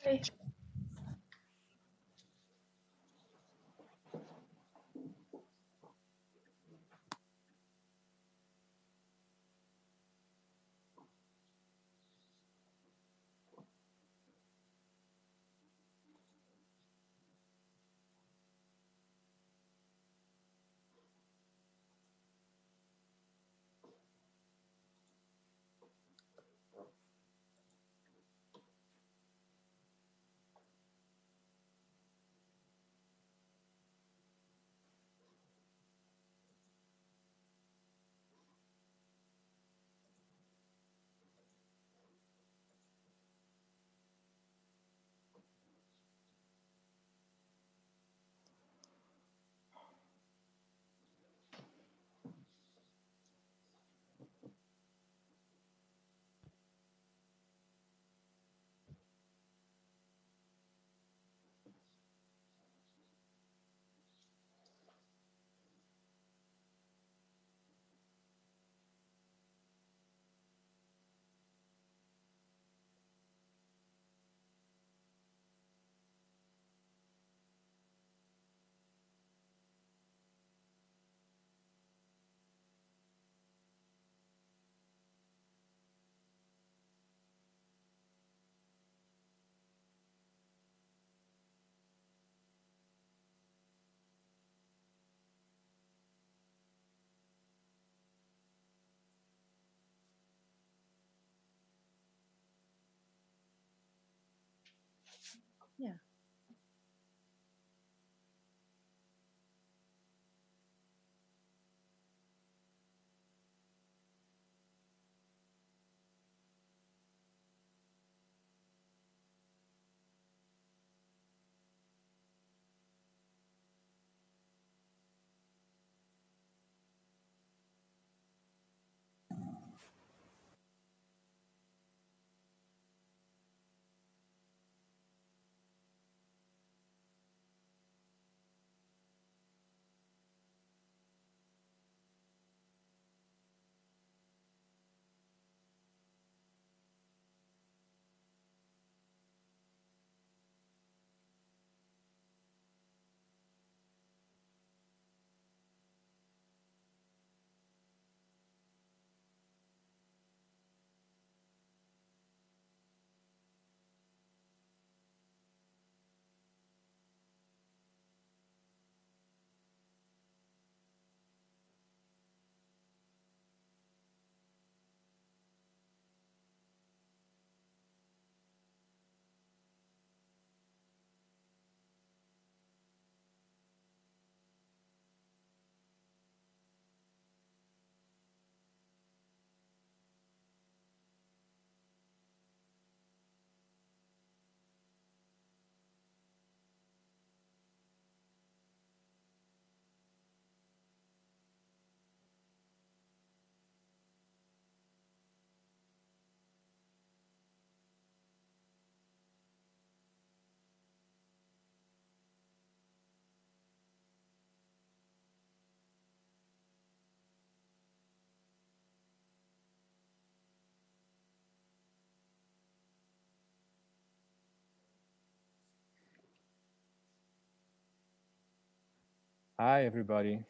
Hey. Yeah. Hi, everybody.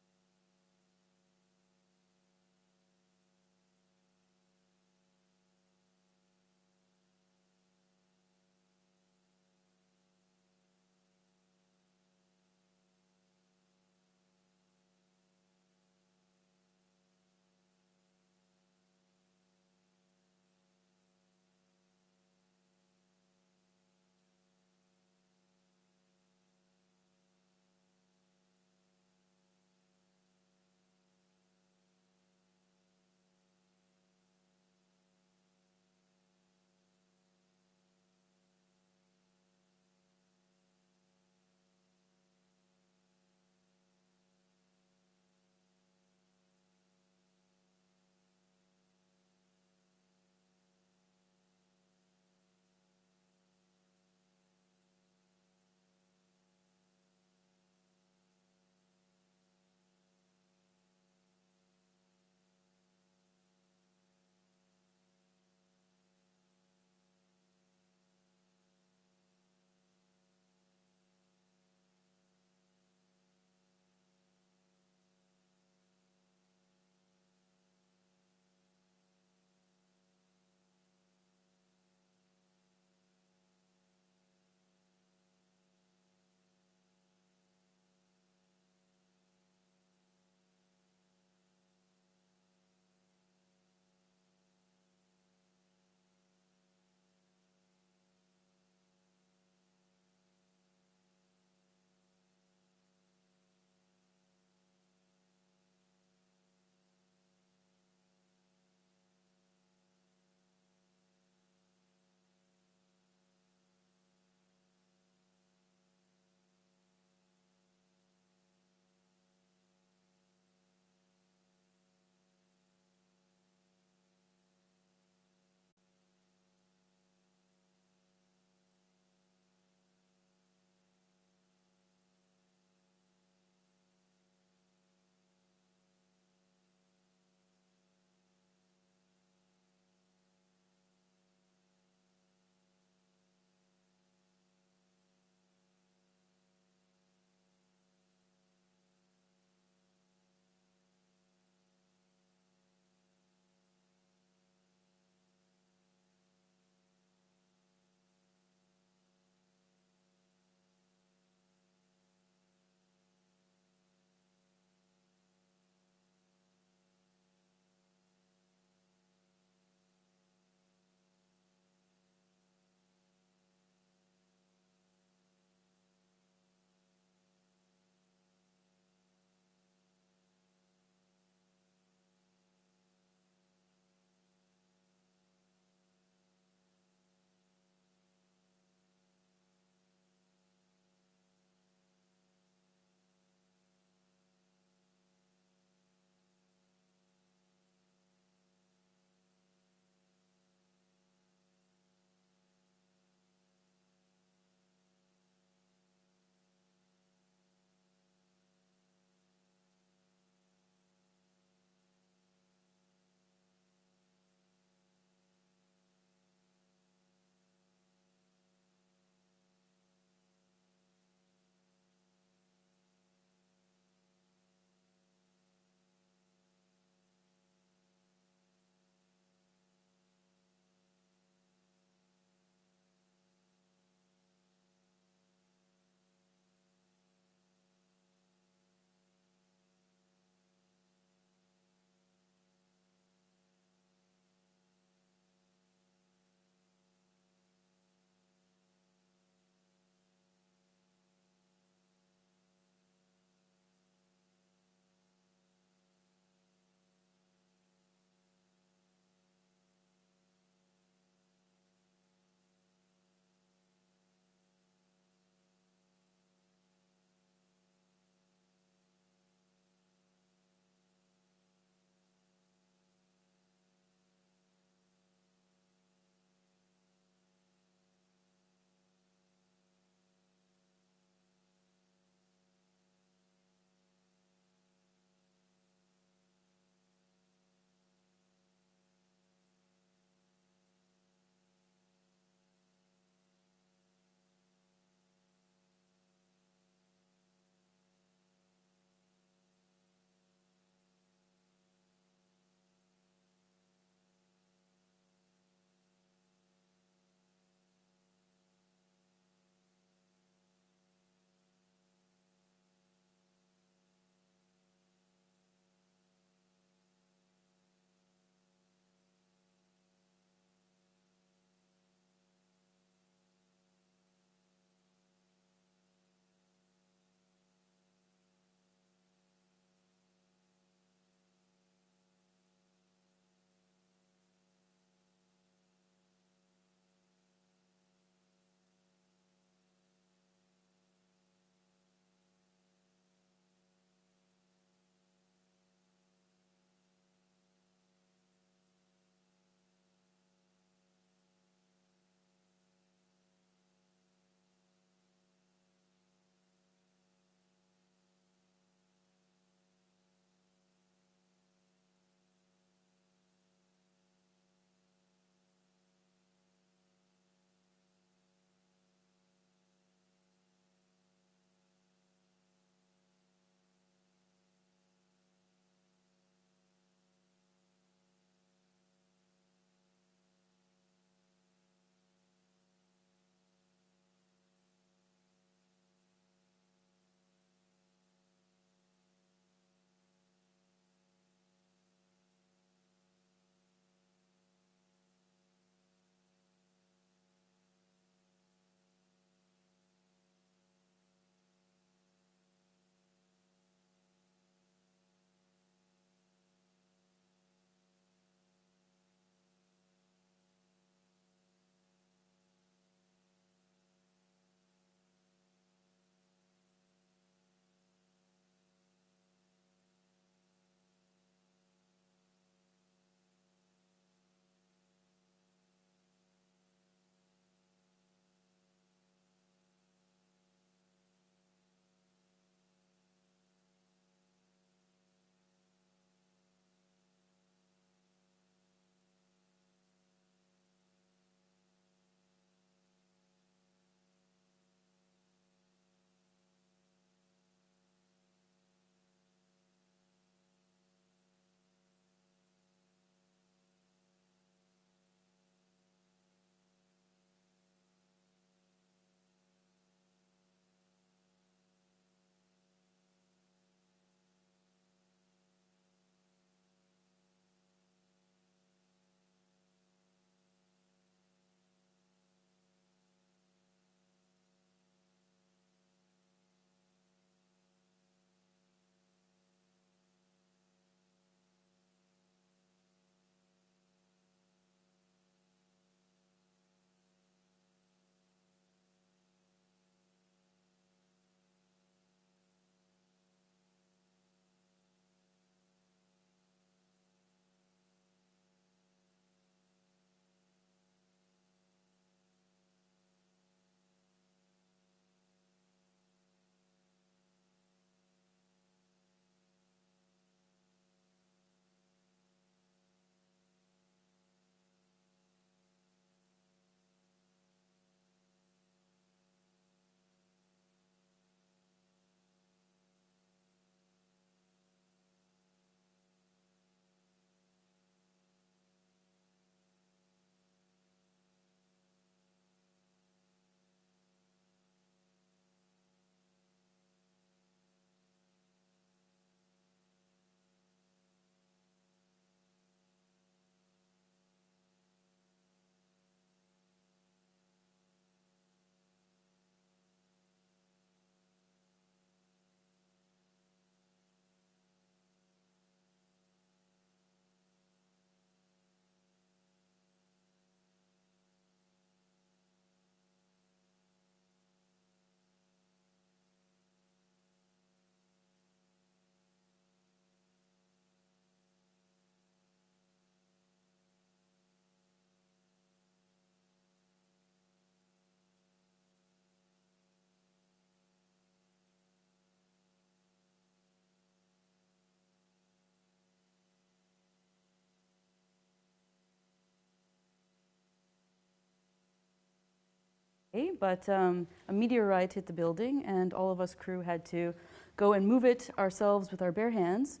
but a meteorite hit the building and all of us crew had to go and move it ourselves with our bare hands.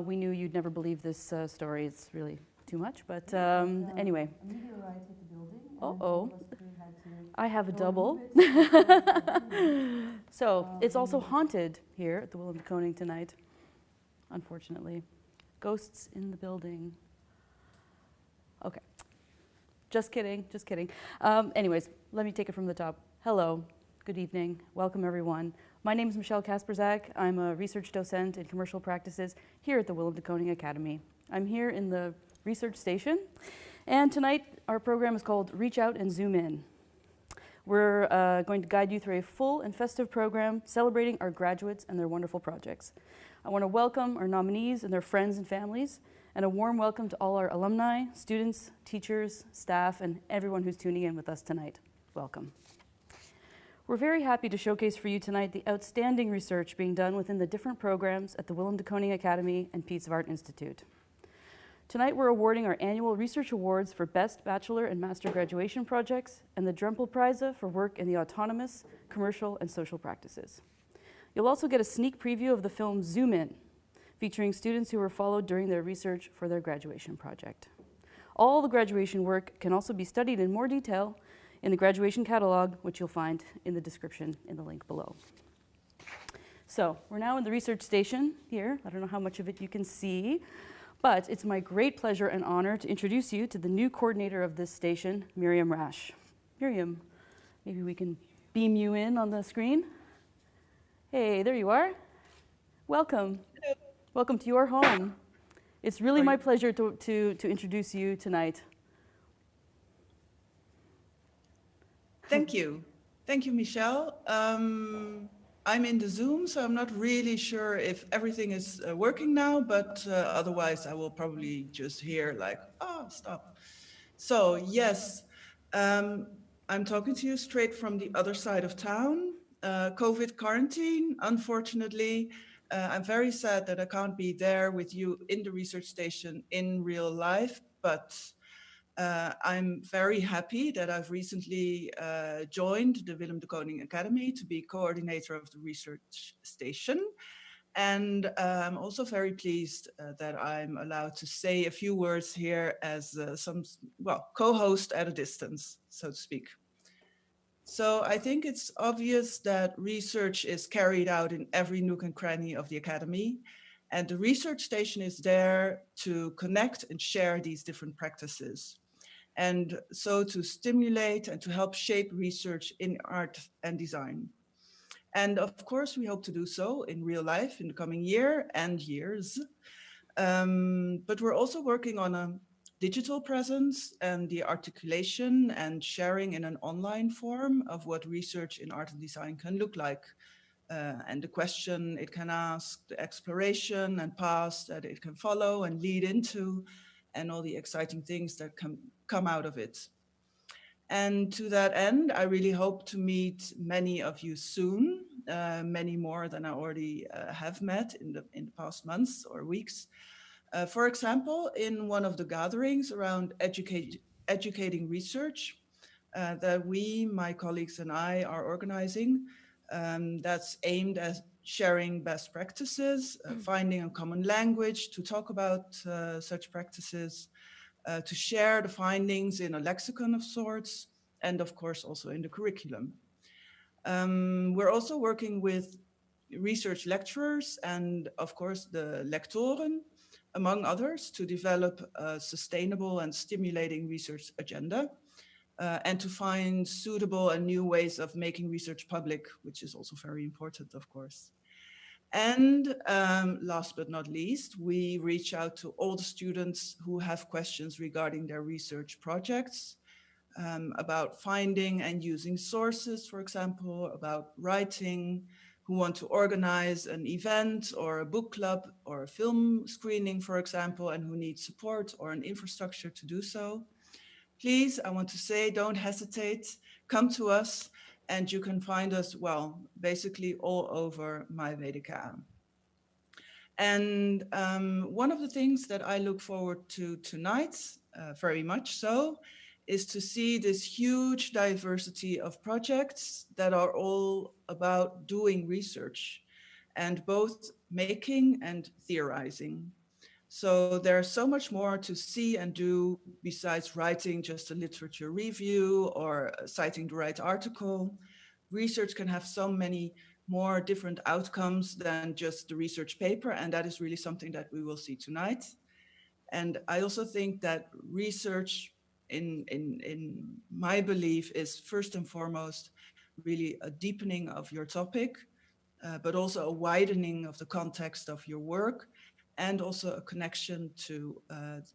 We knew you'd never believe this story. It's really too much, but anyway. A meteorite hit the building and all of us crew had to I have a double. So it's also haunted here at the WdKA tonight, unfortunately. Ghosts in the building. Okay. Just kidding, just kidding. Anyways, let me take it from the top. Hello, good evening, welcome everyone. My name is Michelle Kasperzak. I'm a research docent in commercial practices here at the WdKA Academy. I'm here in the research station, and tonight our program is called Reach Out and Zoom In. We're going to guide you through a full and festive program celebrating our graduates and their wonderful projects. I want to welcome our nominees and their friends and families, and a warm welcome to all our alumni, students, teachers, staff, and everyone who's tuning in with us tonight. Welcome. We're very happy to showcase for you tonight the outstanding research being done within the different programs at the WdKA Academy and Piet Zwart Institute. Tonight we're awarding our annual research awards for Best Bachelor and Master Graduation Projects and the Drempel Prize for work in the autonomous, commercial, and social practices. You'll also get a sneak preview of the film Zoom In, featuring students who were followed during their research for their graduation project. All the graduation work can also be studied in more detail in the graduation catalog, which you'll find in the description in the link below. So we're now in the research station here. I don't know how much of it you can see, but it's my great pleasure and honor to introduce you to the new coordinator of this station, Miriam Rash. Miriam, maybe we can beam you in on the screen. Hey, there you are. Welcome. Hello. Welcome to your home. It's really my pleasure to introduce you tonight. Thank you. Thank you, Michelle. I'm in the Zoom, so I'm not really sure if everything is working now, but otherwise I will probably just hear like, oh, stop. So yes, I'm talking to you straight from the other side of town. COVID quarantine, unfortunately. I'm very sad that I can't be there with you in the research station in real life, but I'm very happy that I've recently joined the Willem de Kooning Academy to be coordinator of the research station. And I'm also very pleased that I'm allowed to say a few words here as co-host at a distance, so to speak. So I think it's obvious that research is carried out in every nook and cranny of the Academy. And the research station is there to connect and share these different practices. And so to stimulate and to help shape research in art and design. And of course, we hope to do so in real life in the coming year and years. But we're also working on a digital presence and the articulation and sharing in an online form of what research in art and design can look like. And the question it can ask, the exploration and paths that it can follow and lead into, and all the exciting things that can come out of it. And to that end, I really hope to meet many of you soon, many more than I already have met in the past months or weeks. For example, in one of the gatherings around educating research that we, my colleagues and I are organizing, that's aimed at sharing best practices, finding a common language to talk about such practices, to share the findings in a lexicon of sorts, and of course also in the curriculum. We're also working with research lecturers and of course the lectoren, among others, to develop a sustainable and stimulating research agenda and to find suitable and new ways of making research public, which is also very important, of course. And last but not least, we reach out to all the students who have questions regarding their research projects, about finding and using sources, for example, about writing, who want to organize an event or a book club or a film screening, for example, and who need support or an infrastructure to do so. Please, I want to say, don't hesitate, come to us, and you can find us, well, basically all over my WdKA. And one of the things that I look forward to tonight, very much so, is to see this huge diversity of projects that are all about doing research and both making and theorizing. So there's so much more to see and do besides writing just a literature review or citing the right article. Research can have so many more different outcomes than just the research paper, and that is really something that we will see tonight. And I also think that research, in my belief, is first and foremost really a deepening of your topic, but also a widening of the context of your work, and also a connection to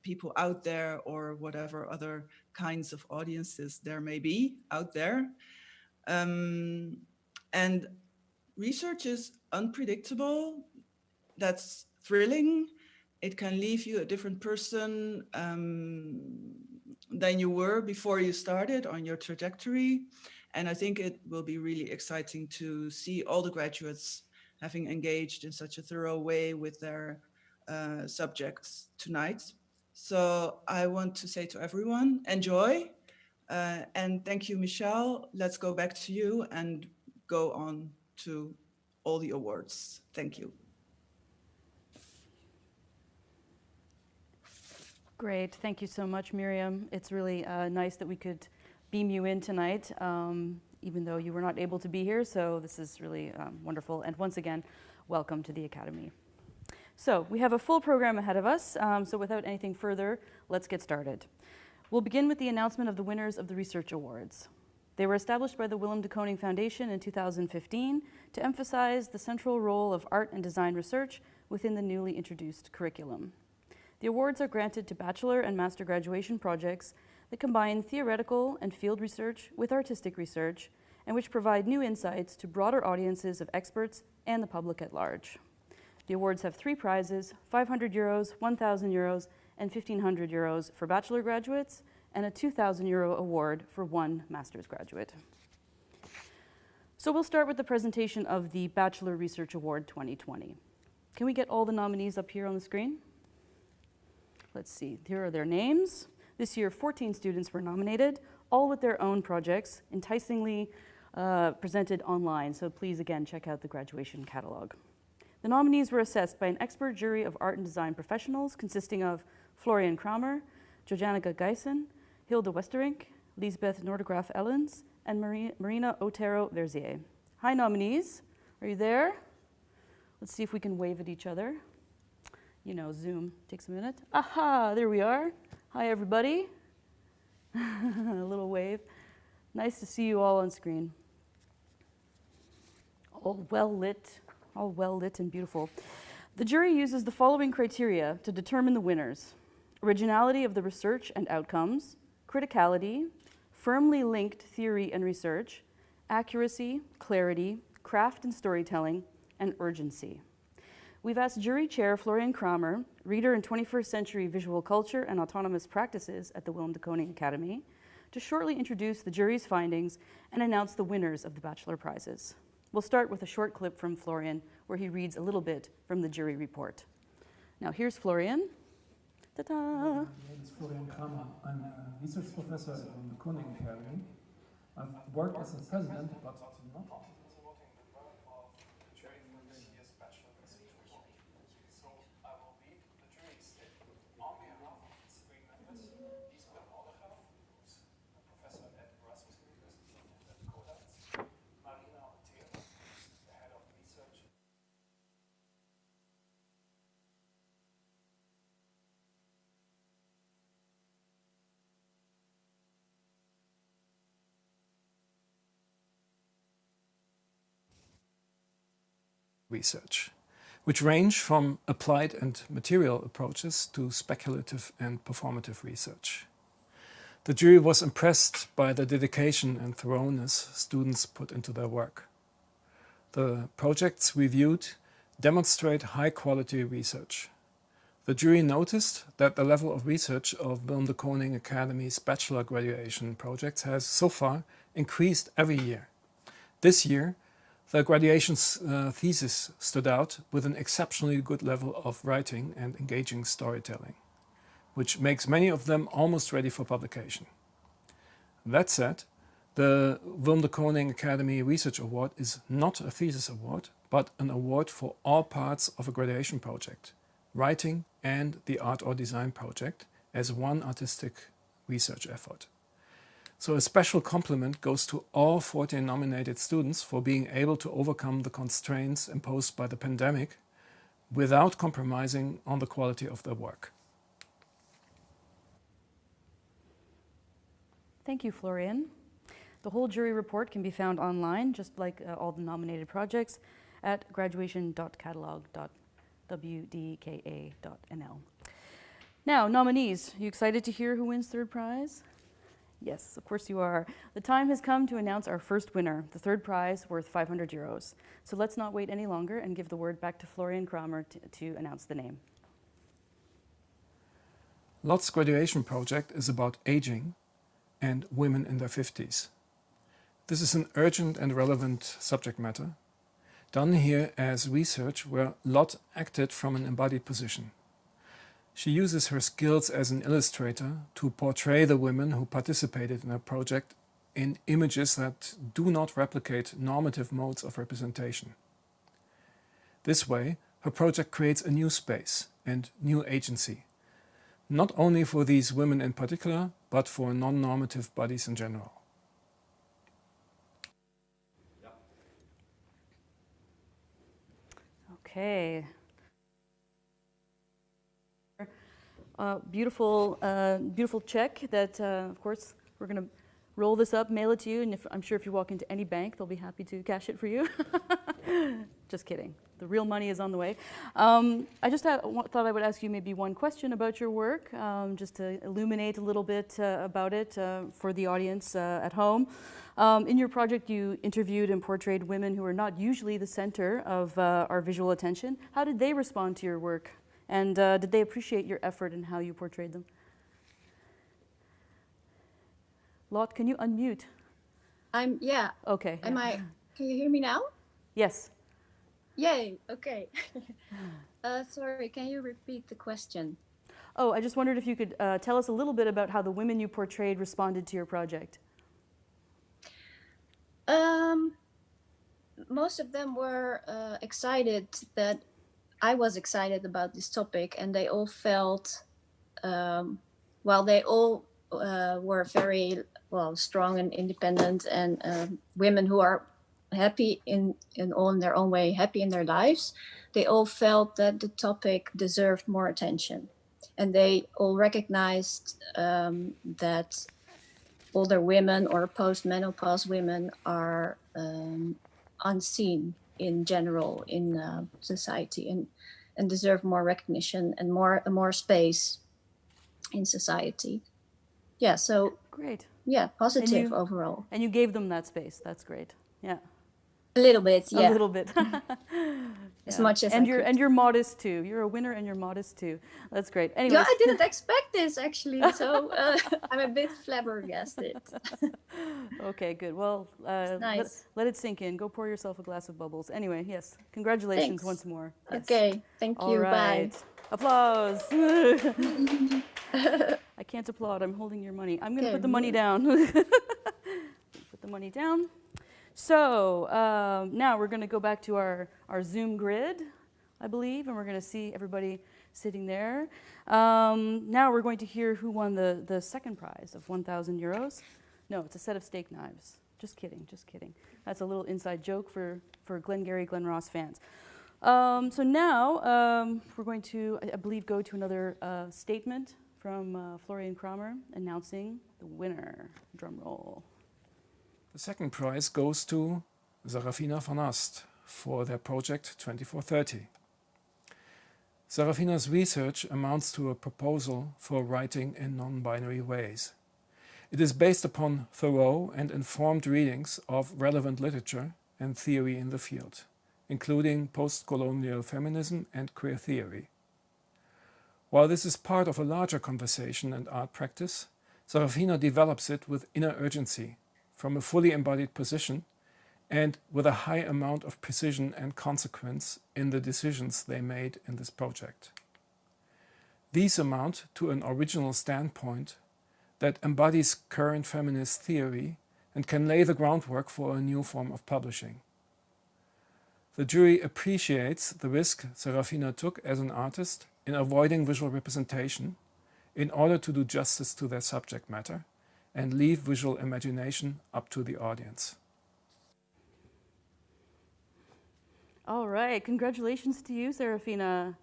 people out there or whatever other kinds of audiences there may be out there. And research is unpredictable. That's thrilling. It can leave you a different person than you were before you started on your trajectory. And I think it will be really exciting to see all the graduates having engaged in such a thorough way with their subjects tonight. So I want to say to everyone, enjoy. And thank you, Michelle. Let's go back to you and go on to all the awards. Thank you. Great, thank you so much, Miriam. It's really nice that we could beam you in tonight, even though you were not able to be here, so this is really wonderful. And once again, welcome to the Academy. So we have a full program ahead of us, so without anything further, let's get started. We'll begin with the announcement of the winners of the Research Awards. They were established by the Willem de Kooning Foundation in 2015 to emphasize the central role of art and design research within the newly introduced curriculum. The awards are granted to bachelor and master graduation projects that combine theoretical and field research with artistic research and which provide new insights to broader audiences of experts and the public at large. The awards have 3 prizes, 500 euros, 1,000 euros, and 1,500 euros for bachelor graduates, and a 2,000 euro award for one master's graduate. So we'll start with the presentation of the Bachelor Research Award 2020. Can we get all the nominees up here on the screen? Let's see, here are their names. This year, 14 students were nominated, all with their own projects, enticingly presented online. So please, again, check out the graduation catalog. The nominees were assessed by an expert jury of art and design professionals consisting of Florian Kramer, Jojanica Guyson, Hilde Westerink, Lisbeth Nordegraaf Ellens, and Marina Otero Verzier. Hi, nominees. Are you there? Let's see if we can wave at each other. You know, Zoom takes a minute. Aha, there we are. Hi, everybody. A little wave. Nice to see you all on screen. All well lit and beautiful. The jury uses the following criteria to determine the winners: originality of the research and outcomes, criticality, firmly linked theory and research, accuracy, clarity, craft and storytelling, and urgency. We've asked jury chair Florian Kramer, reader in 21st Century Visual Culture and Autonomous Practices at the Willem de Kooning Academy, to shortly introduce the jury's findings and announce the winners of the bachelor prizes. We'll start with a short clip from Florian, where he reads a little bit from the jury report. Now here's Florian. Ta-da! My name is Florian Kramer. I'm a research professor at the Kooning Academy. I've worked as a president, but not. Research, which range from applied and material approaches to speculative and performative research. The jury was impressed by the dedication and thoroughness students put into their work. The projects reviewed demonstrate high-quality research. The jury noticed that the level of research of Willem de Kooning Academy's bachelor graduation projects has so far increased every year. This year, the graduation thesis stood out with an exceptionally good level of writing and engaging storytelling, which makes many of them almost ready for publication. That said, the WdKA Academy Research Award is not a thesis award, but an award for all parts of a graduation project, writing and the art or design project, as one artistic research effort. So a special compliment goes to all 14 nominated students for being able to overcome the constraints imposed by the pandemic without compromising on the quality of their work. Thank you, Florian. The whole jury report can be found online, just like all the nominated projects, at graduation.catalog.wdka.nl. Now, nominees, are you excited to hear who wins third prize? Yes, of course you are. The time has come to announce our first winner, the third prize worth 500 euros. So let's not wait any longer and give the word back to Florian Kramer to announce the name. Lot's graduation project is about aging and women in their 50s. This is an urgent and relevant subject matter, done here as research where Lot acted from an embodied position. She uses her skills as an illustrator to portray the women who participated in her project in images that do not replicate normative modes of representation. This way, her project creates a new space and new agency, not only for these women in particular, but for non-normative bodies in general. Okay. Beautiful check that, of course, we're going to roll this up, mail it to you, and I'm sure if you walk into any bank, they'll be happy to cash it for you. Just kidding. The real money is on the way. I just thought I would ask you maybe one question about your work, just to illuminate a little bit about it for the audience at home. In your project, you interviewed and portrayed women who are not usually the center of our visual attention. How did they respond to your work? And did they appreciate your effort in how you portrayed them? Lot, can you unmute? Yeah. Okay. Am I? Can you hear me now? Yes. Yay. Okay. Sorry. Can you repeat the question? Oh, I just wondered if you could tell us a little bit about how the women you portrayed responded to your project. Most of them were excited that I was excited about this topic, and they all felt, while they all were very strong and independent, and women who are happy in their own way, happy in their lives, they all felt that the topic deserved more attention, and they all recognized that older women or post-menopause women are unseen in general in society, and deserve more recognition and more space in society. Yeah, so great. Yeah, positive overall. And you gave them that space. That's great. Yeah. A little bit, yeah. A little bit. As much as I could. And you're modest too. You're a winner and you're modest too. That's great. Anyway, yeah, I didn't expect this actually, so I'm a bit flabbergasted. Okay, good. Well, nice. let it sink in. Go pour yourself a glass of bubbles. Anyway, yes, congratulations. Thanks. Once more. Yes. Okay, thank you. All right. Bye. Applause. I can't applaud. I'm holding your money. I'm going to put the money down. Put the money down. So now we're going to go back to our Zoom grid, I believe, and we're going to see everybody sitting there. Now we're going to hear who won the second prize of 1,000 euros. No, it's a set of steak knives. Just kidding, just kidding. That's a little inside joke for Glengarry Glen Ross fans. So now we're going to, I believe, go to another statement from Florian Kramer announcing the winner. Drum roll. The second prize goes to Sarafina van Ast for their project 2430. Sarafina's research amounts to a proposal for writing in non-binary ways. It is based upon thorough and informed readings of relevant literature and theory in the field, including post-colonial feminism and queer theory. While this is part of a larger conversation and art practice, Sarafina develops it with inner urgency, from a fully embodied position, and with a high amount of precision and consequence in the decisions they made in this project. These amount to an original standpoint that embodies current feminist theory and can lay the groundwork for a new form of publishing. The jury appreciates the risk Serafina took as an artist in avoiding visual representation in order to do justice to their subject matter and leave visual imagination up to the audience. All right, congratulations to you, Serafina.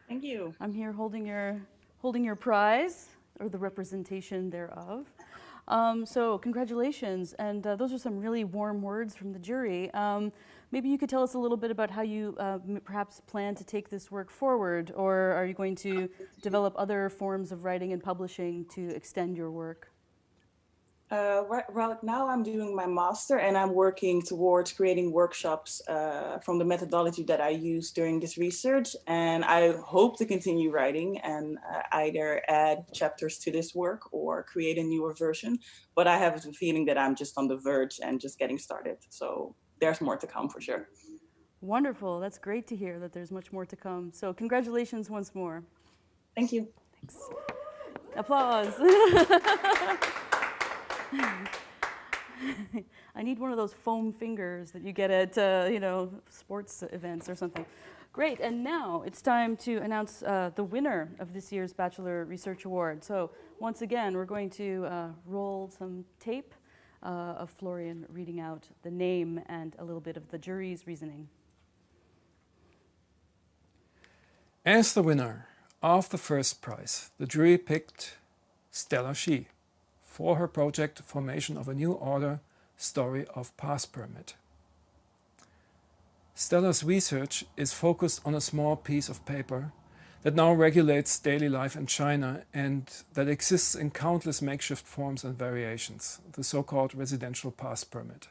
Thank you. I'm here holding your prize, or the representation thereof. So congratulations, and those are some really warm words from the jury. Maybe you could tell us a little bit about how you perhaps plan to take this work forward, or are you going to develop other forms of writing and publishing to extend your work? Right now I'm doing my master and I'm working towards creating workshops from the methodology that I used during this research. And I hope to continue writing and either add chapters to this work or create a newer version. But I have a feeling that I'm just on the verge and just getting started. So there's more to come for sure. Wonderful. That's great to hear that there's much more to come. So congratulations once more. Thank you. Thanks. Applause. I need one of those foam fingers that you get at, sports events or something. Great, and now it's time to announce the winner of this year's Bachelor Research Award. So once again, we're going to roll some tape of Florian reading out the name and a little bit of the jury's reasoning. As the winner of the first prize, the jury picked Stella Shi for her project Formation of a New Order, Story of Pass Permit. Stella's research is focused on a small piece of paper that now regulates daily life in China and that exists in countless makeshift forms and variations, the so-called residential pass permit.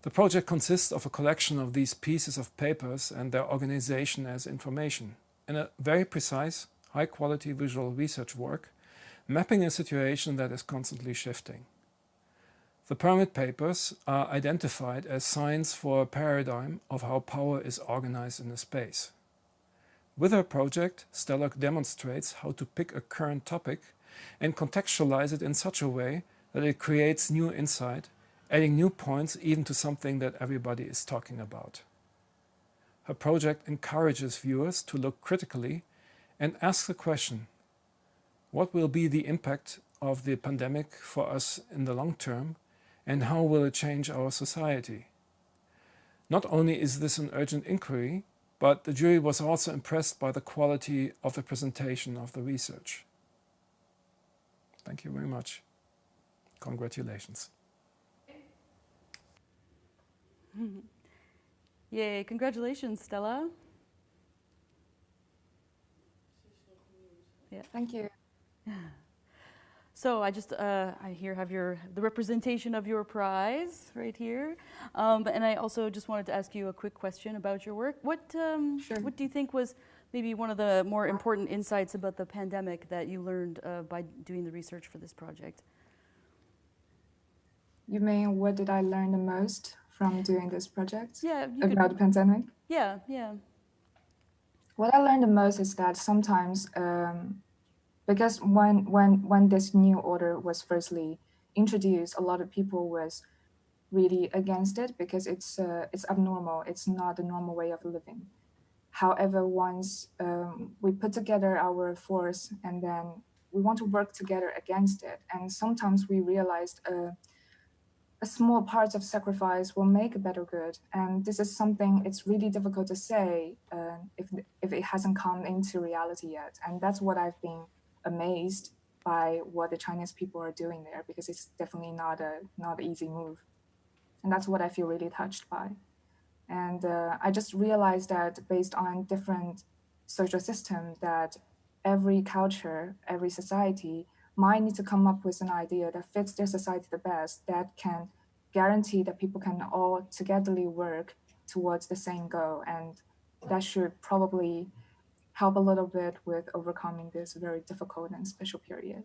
The project consists of a collection of these pieces of papers and their organization as information, in a very precise, high-quality visual research work mapping a situation that is constantly shifting. The permit papers are identified as signs for a paradigm of how power is organized in a space. With her project, Stella demonstrates how to pick a current topic and contextualize it in such a way that it creates new insight, adding new points even to something that everybody is talking about. Her project encourages viewers to look critically and ask the question, what will be the impact of the pandemic for us in the long term, and how will it change our society? Not only is this an urgent inquiry, but the jury was also impressed by the quality of the presentation of the research. Thank you very much. Congratulations. Yay, congratulations, Stella. Yeah. Thank you. So I have the representation of your prize right here, and I also just wanted to ask you a quick question about your work. What do you think was maybe one of the more important insights about the pandemic that you learned by doing the research for this project? You mean what did I learn the most from doing this project? Yeah, about the pandemic? Yeah. What I learned the most is that sometimes, because when this new order was firstly introduced, a lot of people was really against it because it's abnormal. It's not the normal way of living. However, once we put together our force and then we want to work together against it, and sometimes we realized a small part of sacrifice will make a better good. And this is something it's really difficult to say if it hasn't come into reality yet. And that's what I've been amazed by what the Chinese people are doing there, because it's definitely not an easy move. And that's what I feel really touched by. And I just realized that based on different social systems, that every culture, every society might need to come up with an idea that fits their society the best, that can guarantee that people can all togetherly work towards the same goal. And that should probably help a little bit with overcoming this very difficult and special period.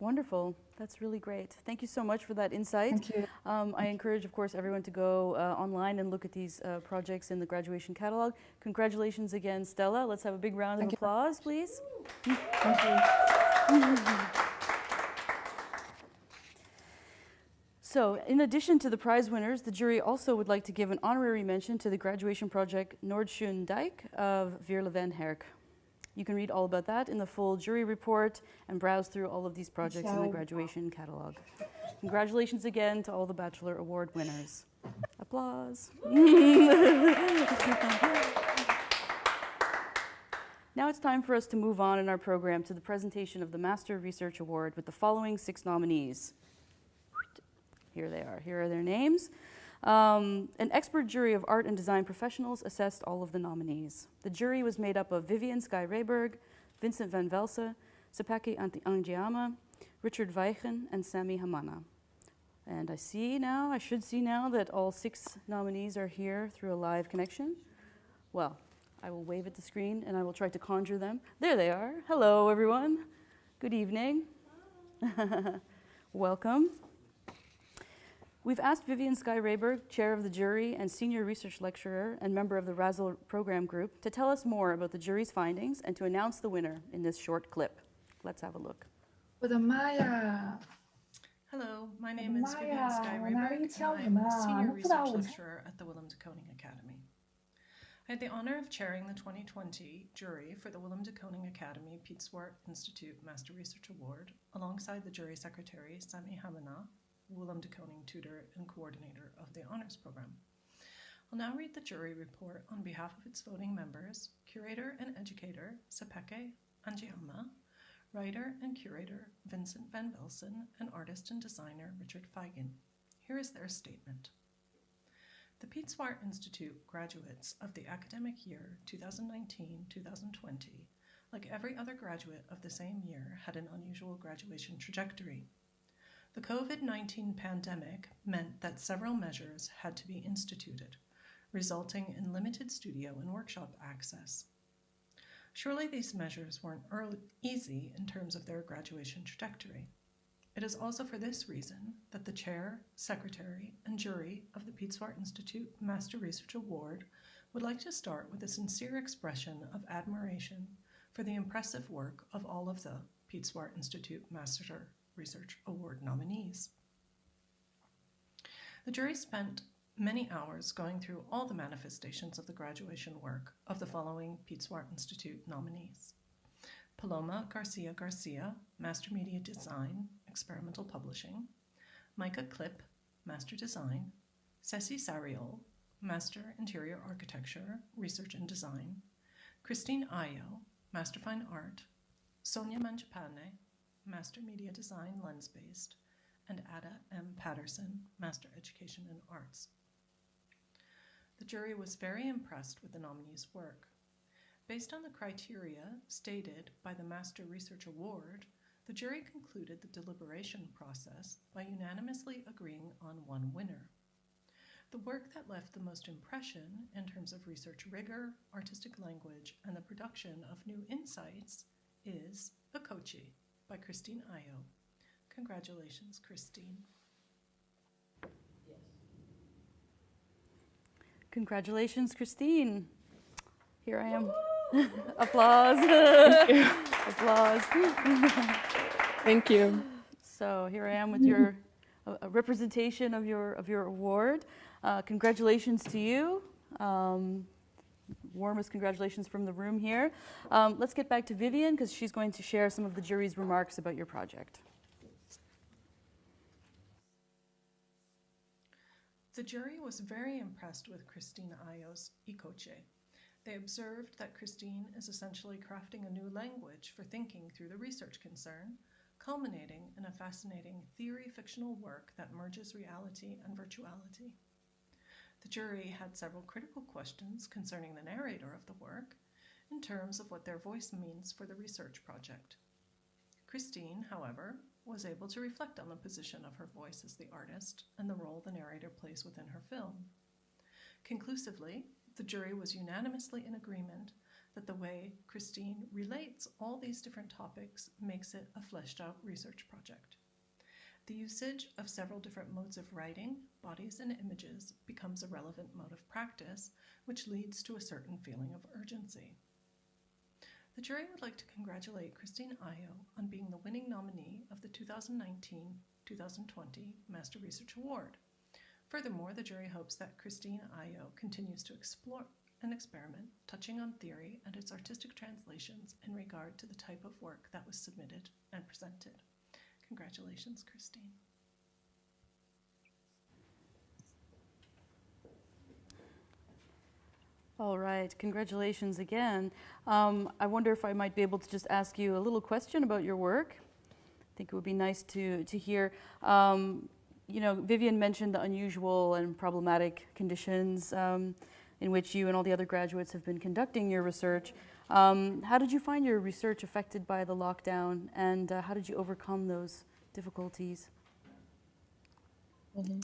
Wonderful. That's really great. Thank you so much for that insight. Thank you. I encourage, of course, everyone to go online and look at these projects in the graduation catalog. Congratulations again, Stella. Let's have a big round of applause, please. Thank you. So, in addition to the prize winners, the jury also would like to give an honorary mention to the graduation project Noordschoen Dijk of Veerle van Herk. You can read all about that in the full jury report and browse through all of these projects in the graduation catalog. Congratulations again to all the Bachelor Award winners. Applause. Now it's time for us to move on in our program to the presentation of the Master Research Award with the following 6 nominees. Here they are. Here are their names. An expert jury of art and design professionals assessed all of the nominees. The jury was made up of Vivian Sky-Rayberg, Vincent van Velse, Sepake Angiama, Richard Weichen, and Sami Hamana. And I should see now that all 6 nominees are here through a live connection. Well, I will wave at the screen and I will try to conjure them. There they are. Hello, everyone. Good evening. Welcome. We've asked Vivian Sky-Rayberg, chair of the jury and senior research lecturer and member of the Razzle program group, to tell us more about the jury's findings and to announce the winner in this short clip. Let's have a look. Hello, my name is Vivian Sky-Rayberg, and I'm a senior research lecturer at the WdKA Academy. I had the honor of chairing the 2020 jury for the WdKA Academy Piet Zwart Institute Master Research Award, alongside the jury secretary, Sami Hamana, WdKA tutor and coordinator of the honors program. I'll now read the jury report on behalf of its voting members, curator and educator, Sepake Angiama, writer and curator, Vincent van Velsen, and artist and designer, Richard Feigen. Here is their statement. The Piet Zwart Institute graduates of the academic year 2019-2020, like every other graduate of the same year, had an unusual graduation trajectory. The COVID-19 pandemic meant that several measures had to be instituted, resulting in limited studio and workshop access. Surely these measures weren't easy in terms of their graduation trajectory. It is also for this reason that the chair, secretary, and jury of the Piet Zwart Institute Master Research Award would like to start with a sincere expression of admiration for the impressive work of all of the Piet Zwart Institute Master Research Award nominees. The jury spent many hours going through all the manifestations of the graduation work of the following Piet Zwart Institute nominees. Paloma Garcia, Master Media Design, Experimental Publishing, Micah Klipp, Master Design, Ceci Sariol, Master Interior Architecture, Research and Design, Christine Ayo, Master Fine Art, Sonia Manjapane, Master Media Design, Lens-Based, and Ada M. Patterson, Master Education and Arts. The jury was very impressed with the nominees' work. Based on the criteria stated by the Master Research Award, the jury concluded the deliberation process by unanimously agreeing on one winner. The work that left the most impression in terms of research rigor, artistic language, and the production of new insights is Ikochi by Christine Ayo. Congratulations, Christine. Congratulations, Christine. Here I am. Applause. Thank you. Applause. Thank you. So here I am with your a representation of your award. Congratulations to you. Warmest congratulations from the room here. Let's get back to Vivian because she's going to share some of the jury's remarks about your project. The jury was very impressed with Christine Ayo's Ikoche. They observed that Christine is essentially crafting a new language for thinking through the research concern, culminating in a fascinating theory-fictional work that merges reality and virtuality. The jury had several critical questions concerning the narrator of the work in terms of what their voice means for the research project. Christine, however, was able to reflect on the position of her voice as the artist and the role the narrator plays within her film. Conclusively, the jury was unanimously in agreement that the way Christine relates all these different topics makes it a fleshed-out research project. The usage of several different modes of writing, bodies, and images becomes a relevant mode of practice, which leads to a certain feeling of urgency. The jury would like to congratulate Christine Ayo on being the winning nominee of the 2019 2020 Master Research Award. Furthermore, the jury hopes that Christine Ayo continues to explore and experiment, touching on theory and its artistic translations in regard to the type of work that was submitted and presented. Congratulations, Christine. All right, congratulations again. I wonder if I might be able to just ask you a little question about your work. I think it would be nice to hear. You know, Vivian mentioned the unusual and problematic conditions in which you and all the other graduates have been conducting your research. How did you find your research affected by the lockdown, and how did you overcome those difficulties? Mhm.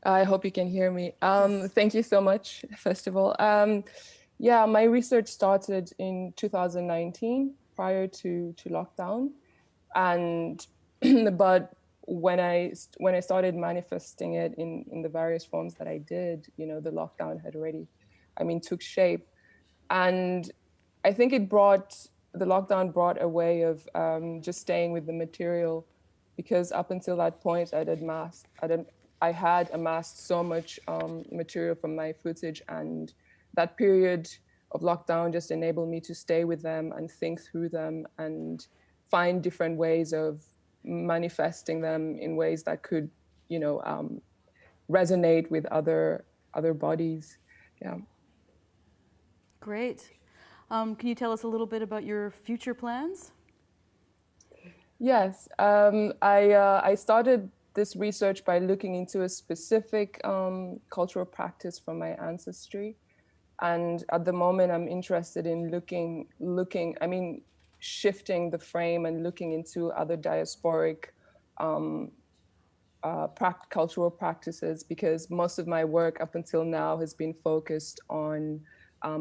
I hope you can hear me. Thank you so much, first of all. Yeah, my research started in 2019, prior to lockdown, and but when I started manifesting it in the various forms that I did, you know, the lockdown had already, took shape, and I think the lockdown brought a way of just staying with the material, because up until that point I had amassed so much material from my footage, and that period of lockdown just enabled me to stay with them and think through them and find different ways of manifesting them in ways that could, you know, resonate with other bodies. Yeah. Great. Can you tell us a little bit about your future plans? Yes, I started this research by looking into a specific cultural practice from my ancestry, and at the moment I'm interested in shifting the frame and looking into other diasporic cultural practices, because most of my work up until now has been focused on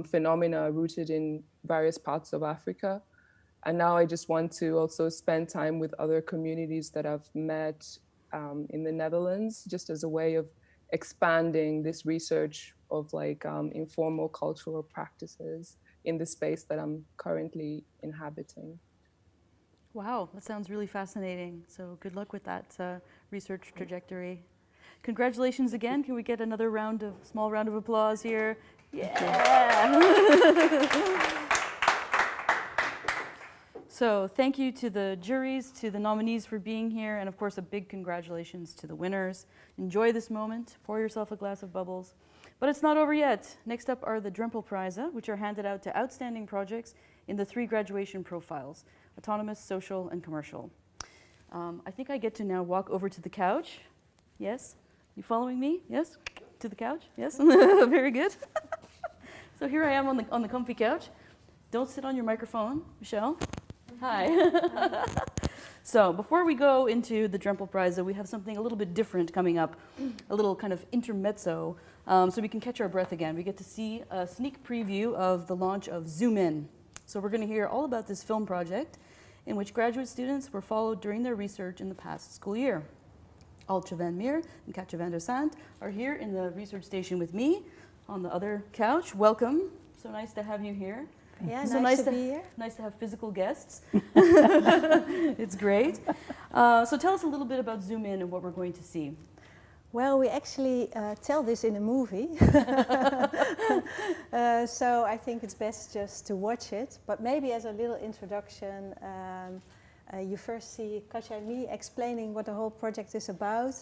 phenomena rooted in various parts of Africa. And now I just want to also spend time with other communities that I've met in the Netherlands, just as a way of expanding this research of informal cultural practices in the space that I'm currently inhabiting. Wow, that sounds really fascinating. So good luck with that research trajectory. Congratulations again. Can we get another small round of applause here? Yeah. So thank you to the juries, to the nominees for being here, and of course a big congratulations to the winners. Enjoy this moment, pour yourself a glass of bubbles. But it's not over yet. Next up are the Drempel Prijzen, which are handed out to outstanding projects in the 3 graduation profiles: autonomous, social, and commercial. I think I get to now walk over to the couch. Yes? You following me? Yes? To the couch? Yes? Very good. So here I am on the comfy couch. Don't sit on your microphone, Michelle. Hi. So before we go into the Drempel Prijzen, we have something a little bit different coming up, a little kind of intermezzo, so we can catch our breath again. We get to see a sneak preview of the launch of Zoom In. So we're going to hear all about this film project in which graduate students were followed during their research in the past school year. Altje van Meer and Katja van der Sant are here in the research station with me on the other couch. Welcome. So nice to have you here. Yeah, so nice to be here. Nice to have physical guests. It's great. So tell us a little bit about Zoom In and what we're going to see. Well, we actually tell this in a movie. So I think it's best just to watch it. But maybe as a little introduction, you first see Katja and me explaining what the whole project is about.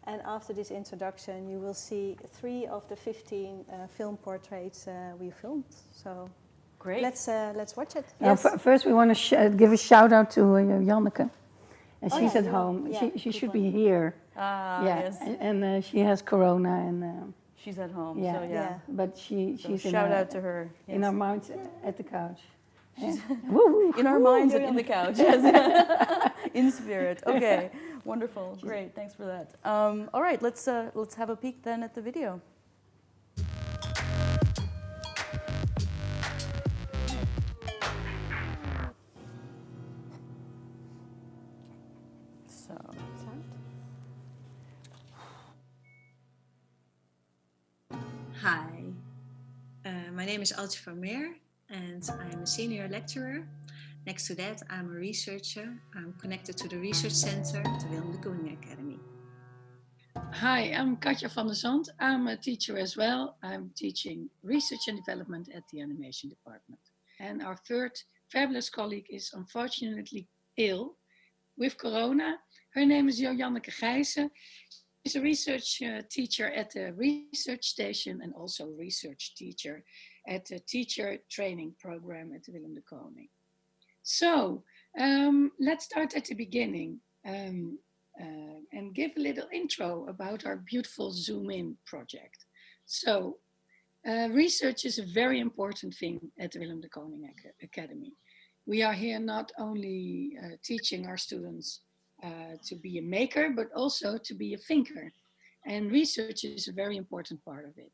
And after this introduction, you will see 3 of the 15 film portraits we filmed. So great. Let's watch it. Yes. First, we want to give a shout out to Janneke. And she's at yeah, home. yeah, she should be here. Yes. And she has corona and she's at home. Yeah, so yeah. But she's shout out to her. Yes. In our minds at the couch. In our minds and in the couch. Yes. In spirit. Okay. Wonderful. Great. Thanks for that. All right. Let's have a peek then at the video. Hi, my name is Altje van Meer and I'm a senior lecturer Next to that, I'm a researcher. I'm connected to the research center at the Willem de Kooning Academy. Hi, I'm Katja van der Zand. I'm a teacher as well. I'm teaching research and development at the animation department. And our third fabulous colleague is unfortunately ill with corona. Her name is Janneke Gijssen. She's a research teacher at the research station and also research teacher at the teacher training program at the Willem de Kooning. So let's start at the beginning and give a little intro about our beautiful Zoom In project. So research is a very important thing at the Willem de Kooning Academy. We are here not only teaching our students to be a maker, but also to be a thinker. And research is a very important part of it.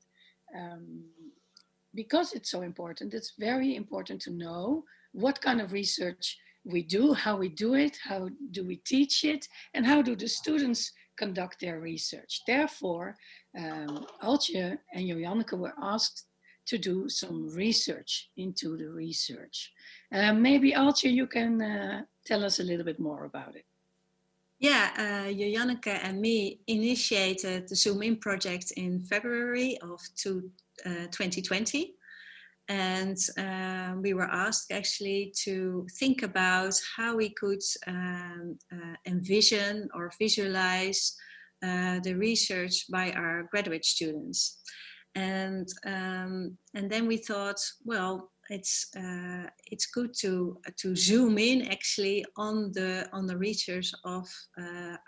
Because it's so important, it's very important to know what kind of research we do, how we do it, how do we teach it, and how do the students conduct their research. Therefore, Altje and Janneke were asked to do some research into the research. Maybe Altje, you can tell us a little bit more about it. Yeah, Janneke and me initiated the Zoom In project in February of 2020. And we were asked actually to think about how we could envision or visualize the research by our graduate students. And then we thought, well, it's good to zoom in actually on the research of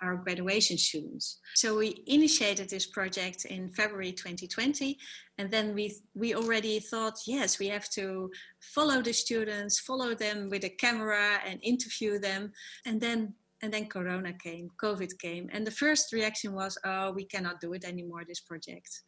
our graduation students. So we initiated this project in February 2020, and then we already thought, yes, we have to follow the students, follow them with a camera and interview them. And then Corona came, COVID came, and the first reaction was, oh, we cannot do it anymore, this project.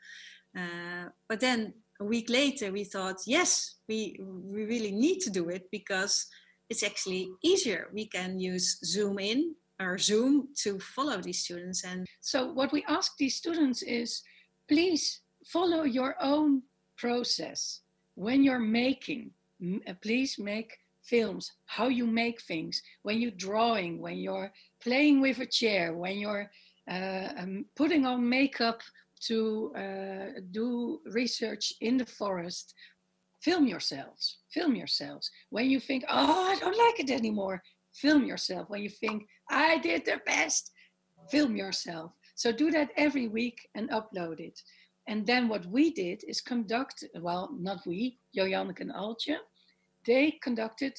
But then a week later, we thought, yes, we really need to do it because it's actually easier. We can use Zoom In or Zoom to follow these students. And so what we ask these students is, please follow your own process. When you're making, please make films, how you make things, when you're drawing, when you're playing with a chair, when you're putting on makeup to do research in the forest. Film yourselves. When you think, oh, I don't like it anymore, film yourself. When you think, I did the best, film yourself. So do that every week and upload it. And then what we did is conduct, well, not we, Janneke and Altje, they conducted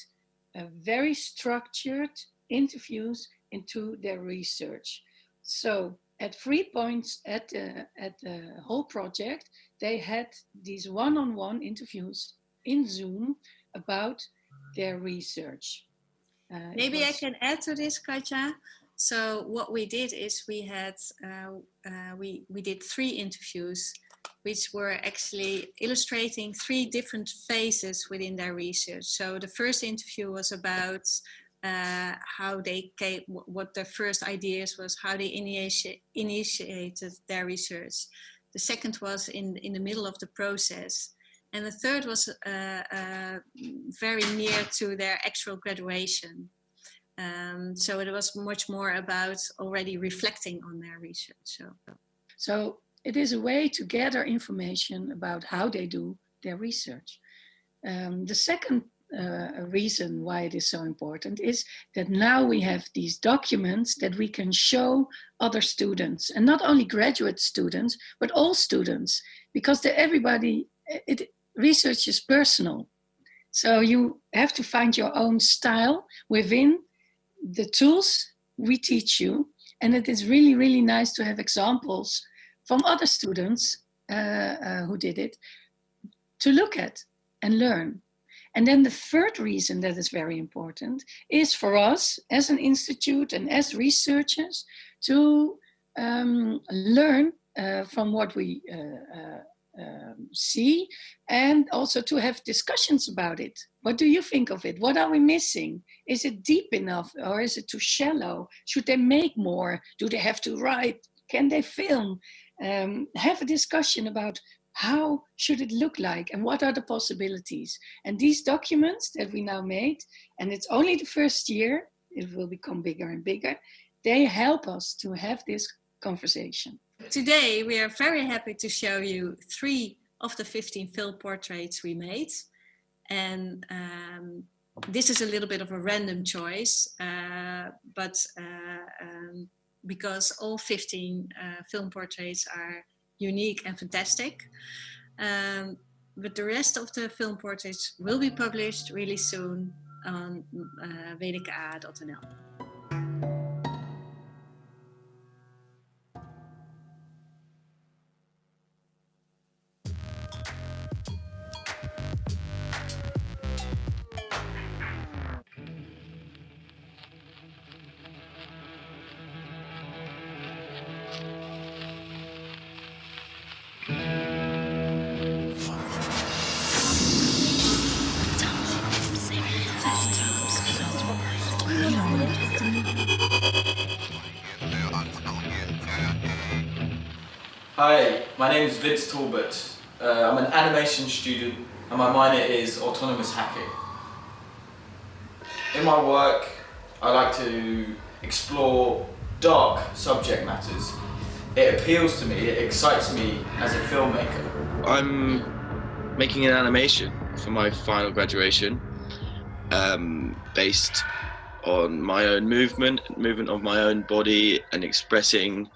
a very structured interviews into their research. So at 3 points at the whole project, they had these one-on-one interviews in Zoom about their research. Maybe I can add to this, Katja. So what we did is we did 3 interviews, which were actually illustrating 3 different phases within their research. So the first interview was about how they came, what their first ideas was, how they initiated their research. The second was in the middle of the process. And the third was very near to their actual graduation. So it was much more about already reflecting on their research. So it is a way to gather information about how they do their research. The second reason why it is so important is that now we have these documents that we can show other students, and not only graduate students, but all students, because research is personal. So you have to find your own style within the tools we teach you. And it is really, really nice to have examples from other students who did it to look at and learn. And then the third reason that is very important is for us as an institute and as researchers to learn from what we see, and also to have discussions about it. What do you think of it? What are we missing? Is it deep enough or is it too shallow? Should they make more? Do they have to write? Can they film? Have a discussion about how should it look like and what are the possibilities? And these documents that we now made, and it's only the first year, it will become bigger and bigger, they help us to have this conversation. Today, we are very happy to show you 3 of the 15 film portraits we made. And this is a little bit of a random choice, because all 15 film portraits are unique and fantastic. But the rest of the film portraits will be published really soon on WdKA.nl. Hi, my name is Vince Talbot. I'm an animation student and my minor is autonomous hacking. In my work, I like to explore dark subject matters. It appeals to me, it excites me as a filmmaker. I'm making an animation for my final graduation, based on my own movement of my own body, and expressing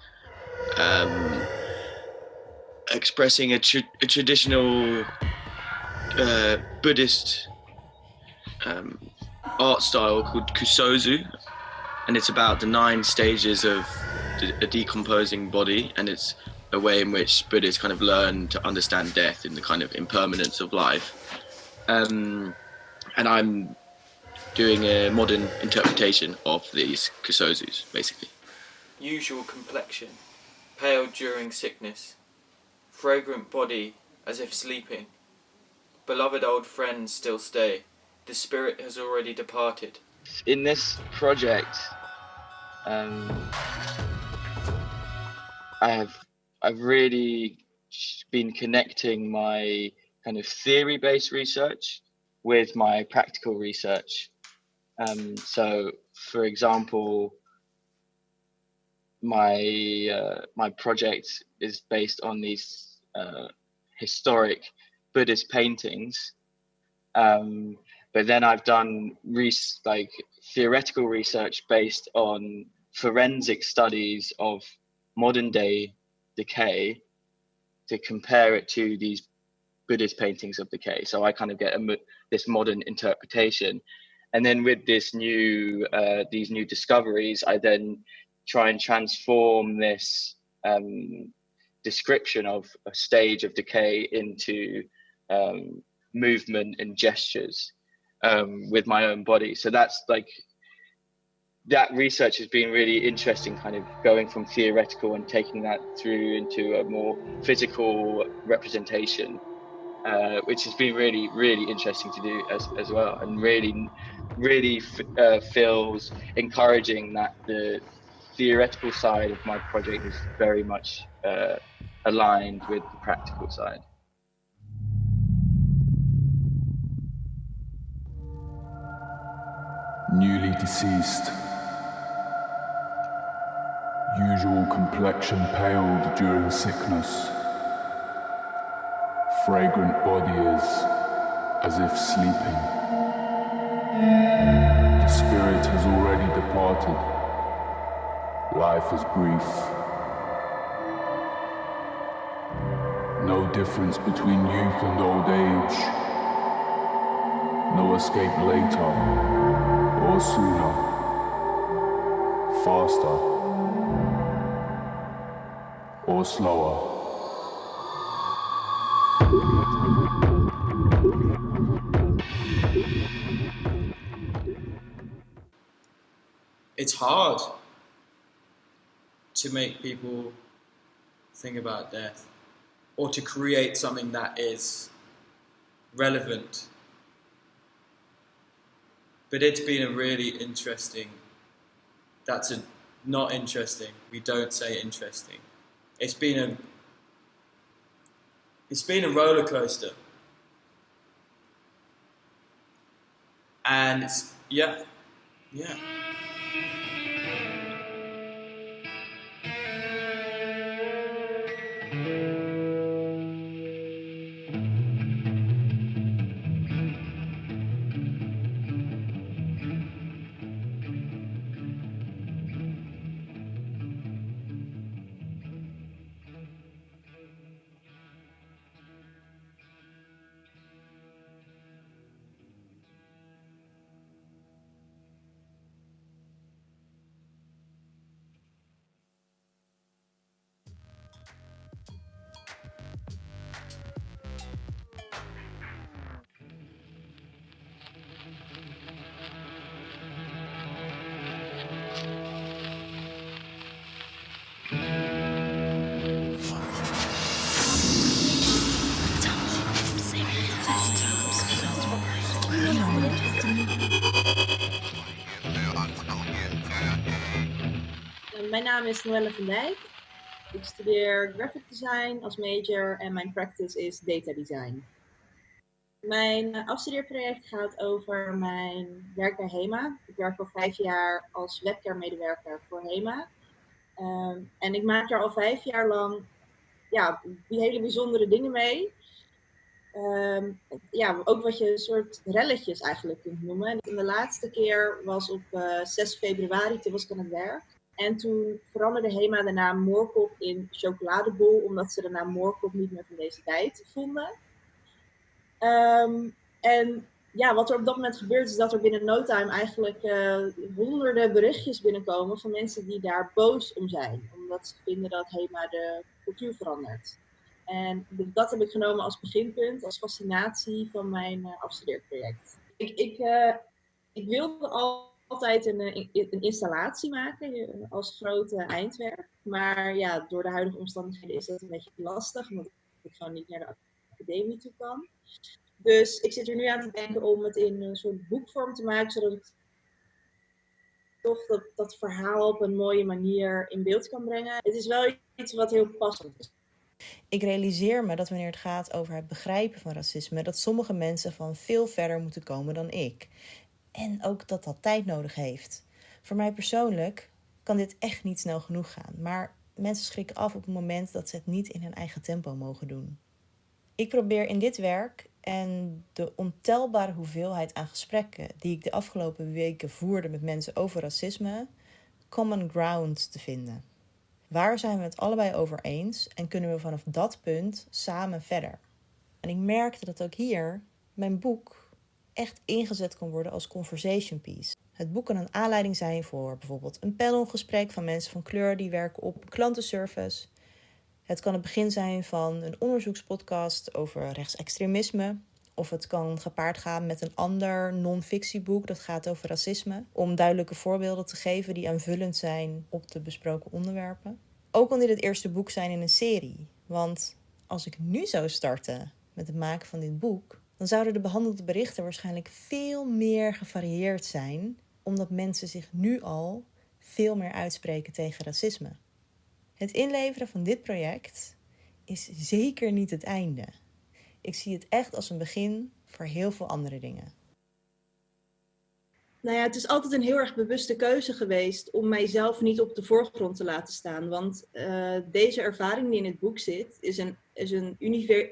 a traditional Buddhist art style called kusozu, and it's about the 9 stages of a decomposing body, and it's a way in which Buddhists kind of learn to understand death and the kind of impermanence of life. And I'm doing a modern interpretation of these kusozus, basically. Usual complexion, pale during sickness, fragrant body as if sleeping. Beloved old friends still stay, the spirit has already departed. In this project, I've really been connecting my kind of theory-based research with my practical research. So, for example, my project is based on these historic Buddhist paintings, but then I've done theoretical research based on forensic studies of modern day decay to compare it to these Buddhist paintings of decay. So I kind of get this modern interpretation, and then with these new discoveries, I then try and transform this description of a stage of decay into movement and gestures with my own body. So that's that research has been really interesting, kind of going from theoretical and taking that through into a more physical representation, which has been really, really interesting to do as well, and really feels encouraging that the theoretical side of my project is very much aligned with the practical side. Newly deceased. Usual complexion paled during sickness. Fragrant body is as if sleeping. The spirit has already departed. Life is brief. No difference between youth and old age. No escape later or sooner. Faster or slower. It's hard to make people think about death, or to create something that is relevant. But it's been a really interesting, not interesting, we don't say interesting. It's been It's been a roller coaster. And it's, yeah. Mijn naam is Noelle van Dijk. Ik studeer graphic design als major en mijn practice is data design. Mijn afstudeerproject gaat over mijn werk bij HEMA. Ik werk al 5 jaar als webcare-medewerker voor HEMA. En ik maak er al 5 jaar lang die hele bijzondere dingen mee. Ook wat je een soort relletjes eigenlijk kunt noemen. En de laatste keer was op 6 februari, toen was ik aan het werk. En toen veranderde HEMA de naam Moorkop in chocoladebol, omdat ze de naam Moorkop niet meer van deze tijd vonden. Wat er op dat moment gebeurt is dat er binnen no time eigenlijk honderden berichtjes binnenkomen van mensen die daar boos om zijn. Omdat ze vinden dat HEMA de cultuur verandert. En dat heb ik genomen als beginpunt, als fascinatie van mijn afstudeerproject. Ik wilde altijd een installatie maken als grote eindwerk. Maar ja, door de huidige omstandigheden is dat een beetje lastig, omdat ik gewoon niet naar de academie toe kan. Dus ik zit er nu aan te denken om het in een soort boekvorm te maken, zodat ik toch dat verhaal op een mooie manier in beeld kan brengen. Het is wel iets wat heel passend is. Ik realiseer me dat wanneer het gaat over het begrijpen van racisme, dat sommige mensen van veel verder moeten komen dan ik. En ook dat dat tijd nodig heeft. Voor mij persoonlijk kan dit echt niet snel genoeg gaan. Maar mensen schrikken af op het moment dat ze het niet in hun eigen tempo mogen doen. Ik probeer in dit werk en de ontelbare hoeveelheid aan gesprekken die ik de afgelopen weken voerde met mensen over racisme, common ground te vinden. Waar zijn we het allebei over eens en kunnen we vanaf dat punt samen verder? En ik merkte dat ook hier mijn boek echt ingezet kan worden als conversation piece. Het boek kan een aanleiding zijn voor bijvoorbeeld een panelgesprek van mensen van kleur die werken op klantenservice. Het kan het begin zijn van een onderzoekspodcast over rechtsextremisme. Of het kan gepaard gaan met een ander non-fictieboek dat gaat over racisme. Om duidelijke voorbeelden te geven die aanvullend zijn op de besproken onderwerpen. Ook kan dit het eerste boek zijn in een serie. Want als ik nu zou starten met het maken van dit boek, dan zouden de behandelde berichten waarschijnlijk veel meer gevarieerd zijn. Omdat mensen zich nu al veel meer uitspreken tegen racisme. Het inleveren van dit project is zeker niet het einde. Ik zie het echt als een begin voor heel veel andere dingen. Nou ja, het is altijd een heel erg bewuste keuze geweest om mijzelf niet op de voorgrond te laten staan. Want deze ervaring die in het boek zit, is een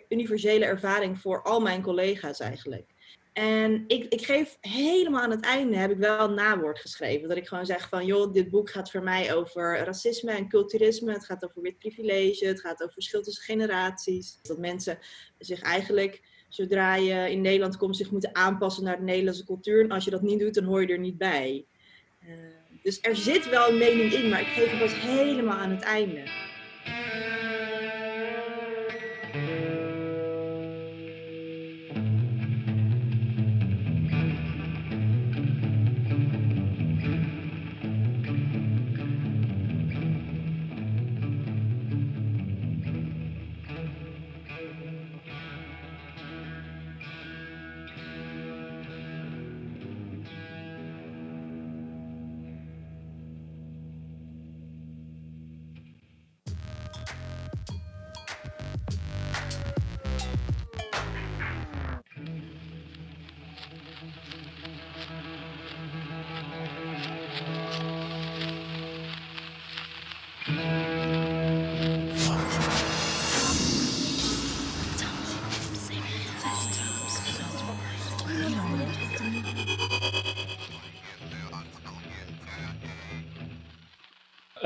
universele ervaring voor al mijn collega's eigenlijk. En ik geef helemaal aan het einde, heb ik wel een nawoord geschreven. Dat ik gewoon zeg van, joh, dit boek gaat voor mij over racisme en culturisme. Het gaat over wit privilege, het gaat over verschil tussen generaties. Dat mensen zich eigenlijk, zodra je in Nederland komt, zich moeten aanpassen naar de Nederlandse cultuur. En als je dat niet doet, dan hoor je er niet bij. Dus er zit wel een mening in, maar ik geef het pas helemaal aan het einde.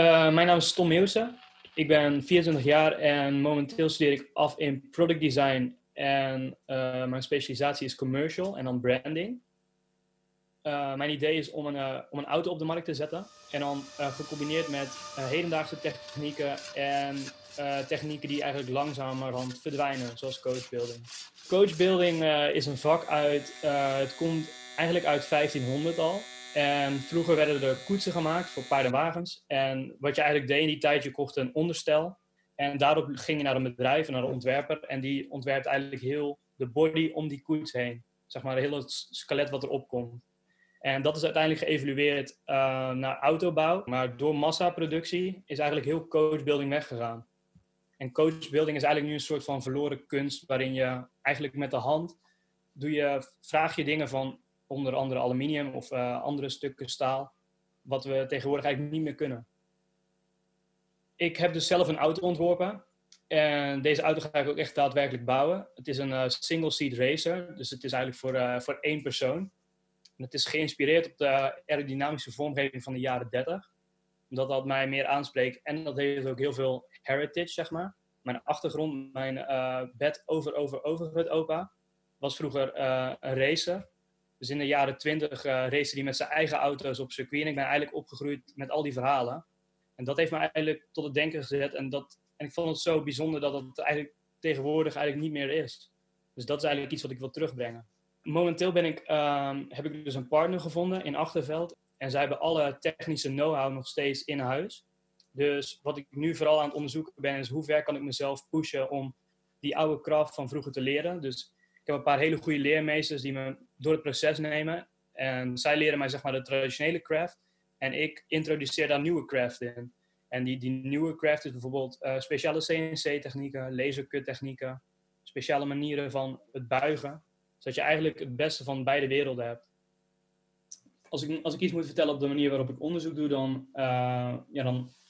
Mijn naam is Tom Meeuwse. Ik ben 24 jaar en momenteel studeer ik af in product design. En mijn specialisatie is commercial en dan branding. Mijn idee is om een auto op de markt te zetten. En dan gecombineerd met hedendaagse technieken en technieken die eigenlijk langzamerhand verdwijnen, zoals coachbuilding. Coachbuilding is een vak het komt eigenlijk uit 1500 al. En vroeger werden er koetsen gemaakt voor paardenwagens. En wat je eigenlijk deed in die tijd, je kocht een onderstel. En daarop ging je naar een bedrijf, naar een ontwerper. En die ontwerpt eigenlijk heel de body om die koets heen. Zeg maar, het hele skelet wat erop komt. En dat is uiteindelijk geëvolueerd naar autobouw. Maar door massaproductie is eigenlijk heel coachbuilding weggegaan. En coachbuilding is eigenlijk nu een soort van verloren kunst, waarin je eigenlijk met de hand vraag je dingen van onder andere aluminium of andere stukken staal, wat we tegenwoordig eigenlijk niet meer kunnen. Ik heb dus zelf een auto ontworpen. En deze auto ga ik ook echt daadwerkelijk bouwen. Het is een single seat racer, dus het is eigenlijk voor één persoon. En het is geïnspireerd op de aerodynamische vormgeving van de jaren 30. Omdat dat mij meer aanspreekt. En dat heeft ook heel veel heritage, zeg maar. Mijn achtergrond, mijn bed over opa, was vroeger een racer. Dus in de jaren 20 race hij met zijn eigen auto's op circuit. En ik ben eigenlijk opgegroeid met al die verhalen. En dat heeft me eigenlijk tot het denken gezet. En ik vond het zo bijzonder dat het eigenlijk tegenwoordig eigenlijk niet meer is. Dus dat is eigenlijk iets wat ik wil terugbrengen. Momenteel heb ik dus een partner gevonden in Achterveld. En zij hebben alle technische know-how nog steeds in huis. Dus wat ik nu vooral aan het onderzoeken ben, is hoe ver kan ik mezelf pushen om die oude kracht van vroeger te leren. Dus ik heb een paar hele goede leermeesters die me door het proces nemen. En zij leren mij zeg maar de traditionele craft. En ik introduceer daar nieuwe craft in. En die nieuwe craft is bijvoorbeeld speciale CNC-technieken, lasercut-technieken, speciale manieren van het buigen. Zodat je eigenlijk het beste van beide werelden hebt. Als ik iets moet vertellen op de manier waarop ik onderzoek doe, dan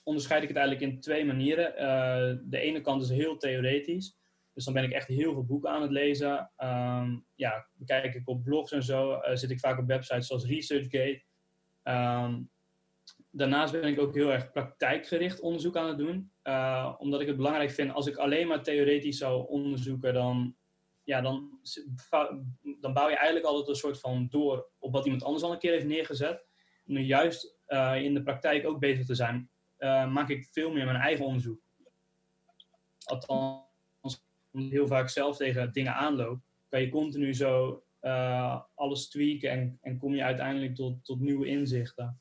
onderscheid ik het eigenlijk in twee manieren. De ene kant is heel theoretisch. Dus dan ben ik echt heel veel boeken aan het lezen. Bekijk ik op blogs en zo. Zit ik vaak op websites zoals ResearchGate. Daarnaast ben ik ook heel erg praktijkgericht onderzoek aan het doen. Omdat ik het belangrijk vind, als ik alleen maar theoretisch zou onderzoeken, dan bouw je eigenlijk altijd een soort van door op wat iemand anders al een keer heeft neergezet. En nu juist in de praktijk ook bezig te zijn, maak ik veel meer mijn eigen onderzoek. Althans, omdat ik heel vaak zelf tegen dingen aanloop, kan je continu zo alles tweaken en kom je uiteindelijk tot nieuwe inzichten.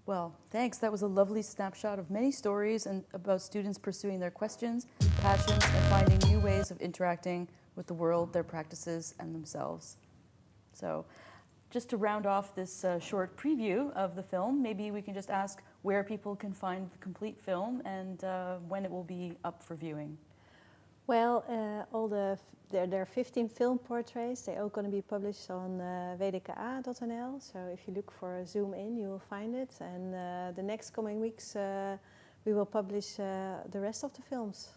Well, thanks. That was a lovely snapshot of many stories and about students pursuing their questions, passions, and finding new ways of interacting with the world, their practices, and themselves. So, just to round off this short preview of the film, maybe we can just ask where people can find the complete film and when it will be up for viewing. Well, there are 15 film portraits. They're all going to be published on WdKA.nl. So if you look for Zoom In, you will find it. And the next coming weeks, we will publish the rest of the films.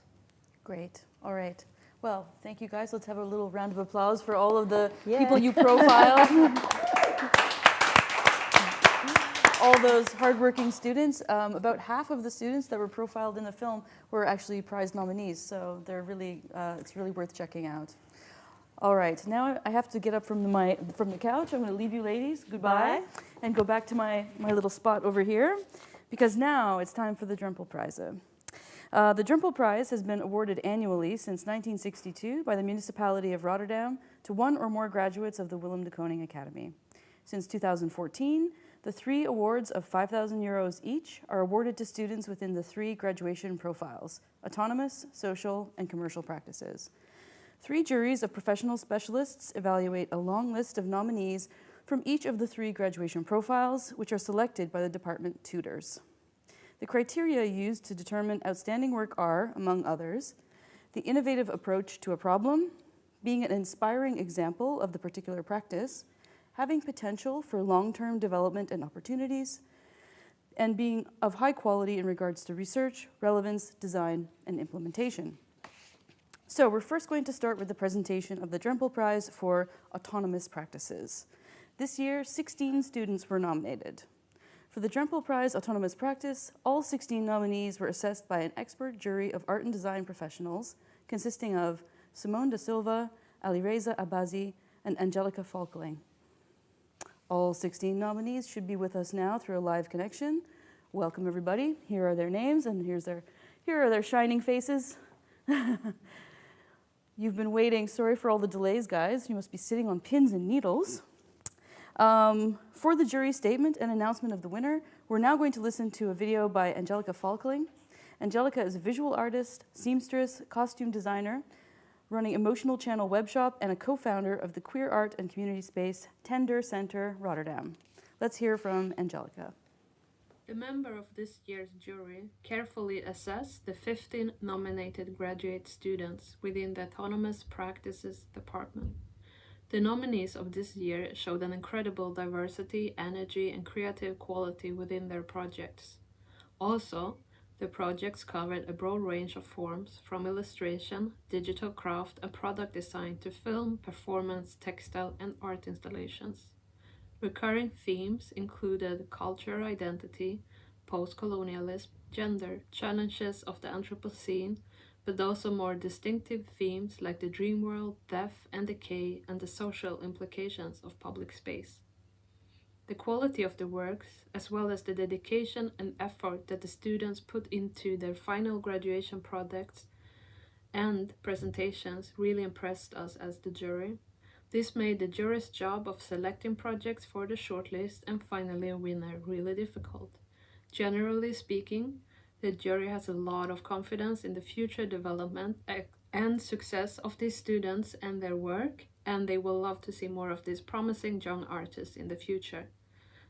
Great. All right. Well, thank you guys. Let's have a little round of applause for all of the people you profiled. all those hardworking students. About half of the students that were profiled in the film were actually prize nominees, so they're really, it's really worth checking out. All right, now I have to get up from the couch. I'm going to leave you ladies, goodbye, and go back to my little spot over here, because now it's time for the Drempel Prize. The Drempel Prize has been awarded annually since 1962 by the municipality of Rotterdam to one or more graduates of the Willem de Kooning Academy. Since 2014, the 3 awards of €5,000 each are awarded to students within the 3 graduation profiles: autonomous, social, and commercial practices. 3 juries of professional specialists evaluate a long list of nominees from each of the 3 graduation profiles, which are selected by the department tutors. The criteria used to determine outstanding work are, among others, the innovative approach to a problem, being an inspiring example of the particular practice, having potential for long-term development and opportunities, and being of high quality in regards to research, relevance, design, and implementation. So we're first going to start with the presentation of the Drempel Prize for autonomous practices. This year, 16 students were nominated. For the Drempel Prize Autonomous Practice, all 16 nominees were assessed by an expert jury of art and design professionals consisting of Simone da Silva, Alireza Abazi, and Angelica Falkling. All 16 nominees should be with us now through a live connection. Welcome, everybody. Here are their names, and here are their shining faces. You've been waiting. Sorry for all the delays, guys. You must be sitting on pins and needles. For the jury statement and announcement of the winner, we're now going to listen to a video by Angelica Falkling. Angelica is a visual artist, seamstress, costume designer, running Emotional Channel webshop, and a co-founder of the queer art and community space Tender Center, Rotterdam. Let's hear from Angelica. The member of this year's jury carefully assessed the 15 nominated graduate students within the Autonomous Practices Department. The nominees of this year showed an incredible diversity, energy, and creative quality within their projects. Also, the projects covered a broad range of forms, from illustration, digital craft, and product design to film, performance, textile, and art installations. Recurring themes included cultural identity, post-colonialism, gender, challenges of the Anthropocene, but also more distinctive themes like the dream world, death and decay, and the social implications of public space. The quality of the works, as well as the dedication and effort that the students put into their final graduation projects and presentations, really impressed us as the jury. This made the jury's job of selecting projects for the shortlist and finally a winner really difficult. Generally speaking, the jury has a lot of confidence in the future development and success of these students and their work, and they will love to see more of these promising young artists in the future.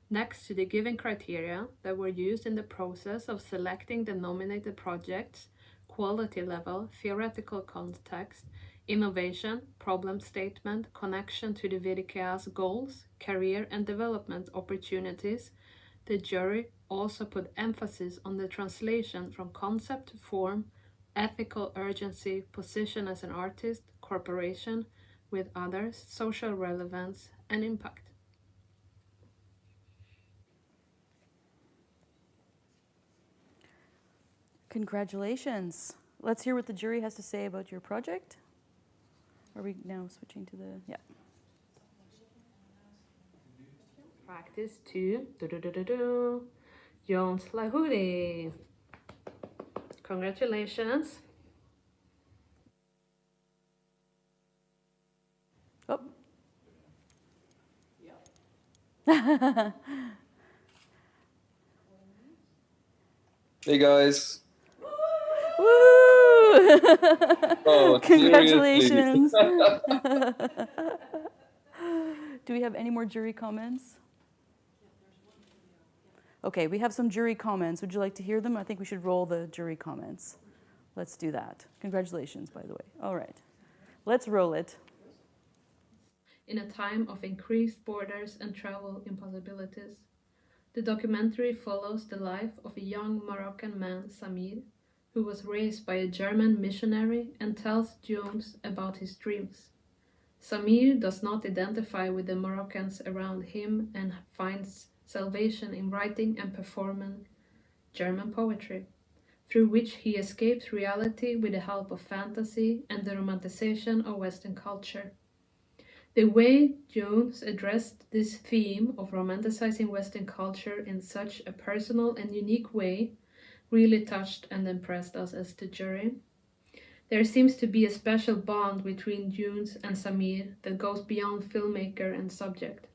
Next to the given criteria that were used in the process of selecting the nominated projects: quality level, theoretical context, innovation, problem statement, connection to the WdKA's goals, career and development opportunities, the jury also put emphasis on the translation from concept to form, ethical urgency, position as an artist, cooperation with others, social relevance, and impact. Congratulations. Let's hear what the jury has to say about your project. Are we now switching to the, yeah. Practice 2, Jones Lahudi. Congratulations. Oh. Hey guys. Woo! Oh, Congratulations. Do we have any more jury comments? Okay, we have some jury comments. Would you like to hear them? I think we should roll the jury comments. Let's do that. Congratulations, by the way. All right, let's roll it. In a time of increased borders and travel impossibilities, the documentary follows the life of a young Moroccan man, Samir, who was raised by a German missionary, and tells Jones about his dreams. Samir does not identify with the Moroccans around him and finds salvation in writing and performing German poetry, through which he escaped reality with the help of fantasy and the romanticization of Western culture. The way Jones addressed this theme of romanticizing Western culture in such a personal and unique way really touched and impressed us as the jury. There seems to be a special bond between Jones and Samir that goes beyond filmmaker and subject.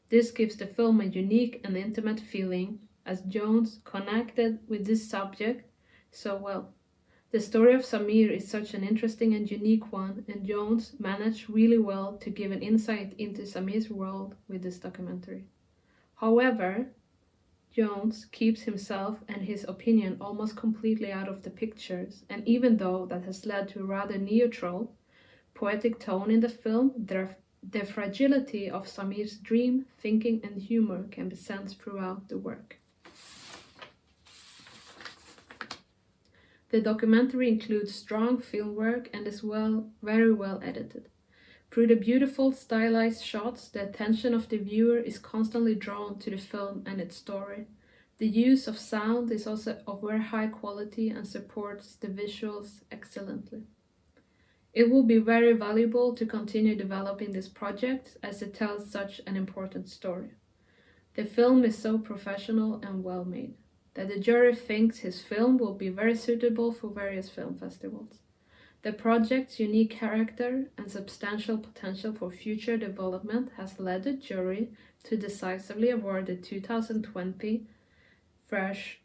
This gives the film a unique and intimate feeling, as Jones connected with this subject so well. The story of Samir is such an interesting and unique one, and Jones managed really well to give an insight into Samir's world with this documentary. However, Jones keeps himself and his opinion almost completely out of the pictures, and even though that has led to a rather neutral, poetic tone in the film, the fragility of Samir's dream, thinking, and humor can be sensed throughout the work. The documentary includes strong film work and is very well edited. Through the beautiful stylized shots, the attention of the viewer is constantly drawn to the film and its story. The use of sound is also of very high quality and supports the visuals excellently. It will be very valuable to continue developing this project as it tells such an important story. The film is so professional and well made that the jury thinks his film will be very suitable for various film festivals. The project's unique character and substantial potential for future development has led the jury to decisively award the 2020 Threshold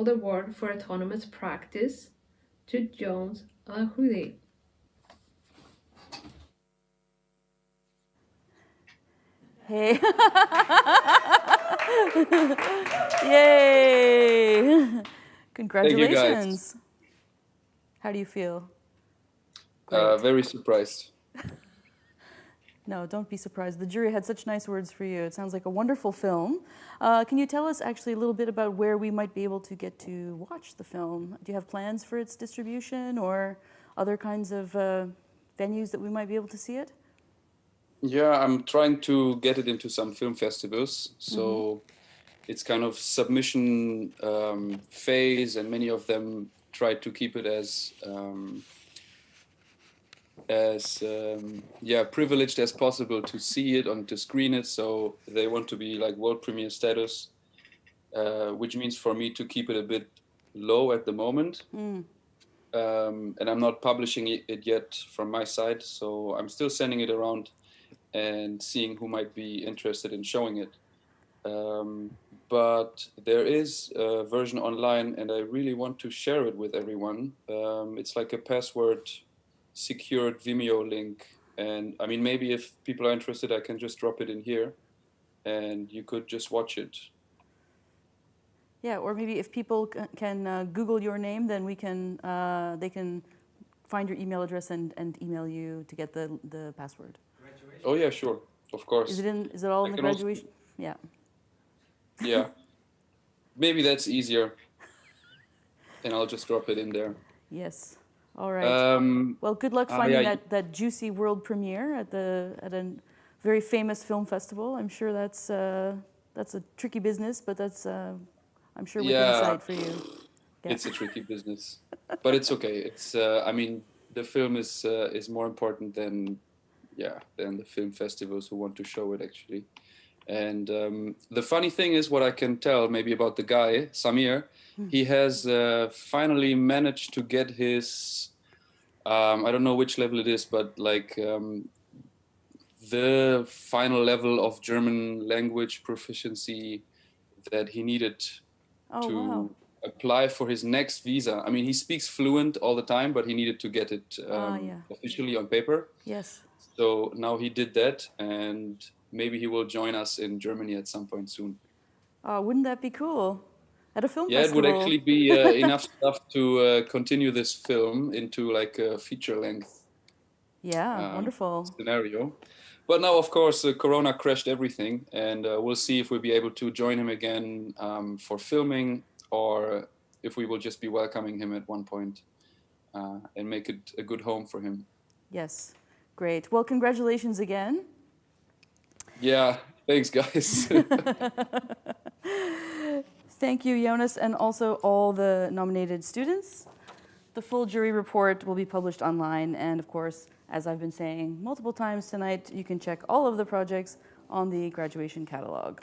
Award for Autonomous Practice to Jones Al-Houdi. Hey. Yay! Congratulations. How do you feel? Very surprised. No, don't be surprised. The jury had such nice words for you. It sounds like a wonderful film. Can you tell us actually a little bit about where we might be able to get to watch the film? Do you have plans for its distribution or other kinds of venues that we might be able to see it? Yeah, I'm trying to get it into some film festivals. So it's kind of submission phase, and many of them try to keep it as privileged as possible to see it and to screen it. So they want to be like world premiere status, which means for me to keep it a bit low at the moment. And I'm not publishing it yet from my side, so I'm still sending it around and seeing who might be interested in showing it. But there is a version online, and I really want to share it with everyone. It's like a password secured Vimeo link, and I mean, maybe if people are interested, I can just drop it in here and you could just watch it. Yeah, or maybe if people can Google your name, then they can find your email address and email you to get the password. Oh yeah, sure, of course. Is it all in the graduation? Yeah. Yeah, maybe that's easier, and I'll just drop it in there. Yes. All right. Well, good luck finding that juicy world premiere at a very famous film festival. I'm sure that's a tricky business, but that's I'm sure within sight for you. Yeah. It's a tricky business, but it's okay. It's I mean, the film is more important than the film festivals who want to show it actually. And the funny thing is, what I can tell maybe about the guy Samir, he has finally managed to get his I don't know which level it is, but like the final level of German language proficiency that he needed to apply for his next visa. I mean, he speaks fluent all the time, but he needed to get it officially on paper. Yes. So now he did that, and maybe he will join us in Germany at some point soon. Oh, wouldn't that be cool? At a film festival. Yeah, it would actually be enough stuff to continue this film into like a feature-length wonderful scenario. But now, of course, Corona crashed everything, and we'll see if we'll be able to join him again for filming, or if we will just be welcoming him at one point and make it a good home for him. Yes, great. Well, congratulations again. Yeah, thanks, guys. Thank you, Jonas, and also all the nominated students. The full jury report will be published online, and of course, as I've been saying multiple times tonight, you can check all of the projects on the graduation catalog.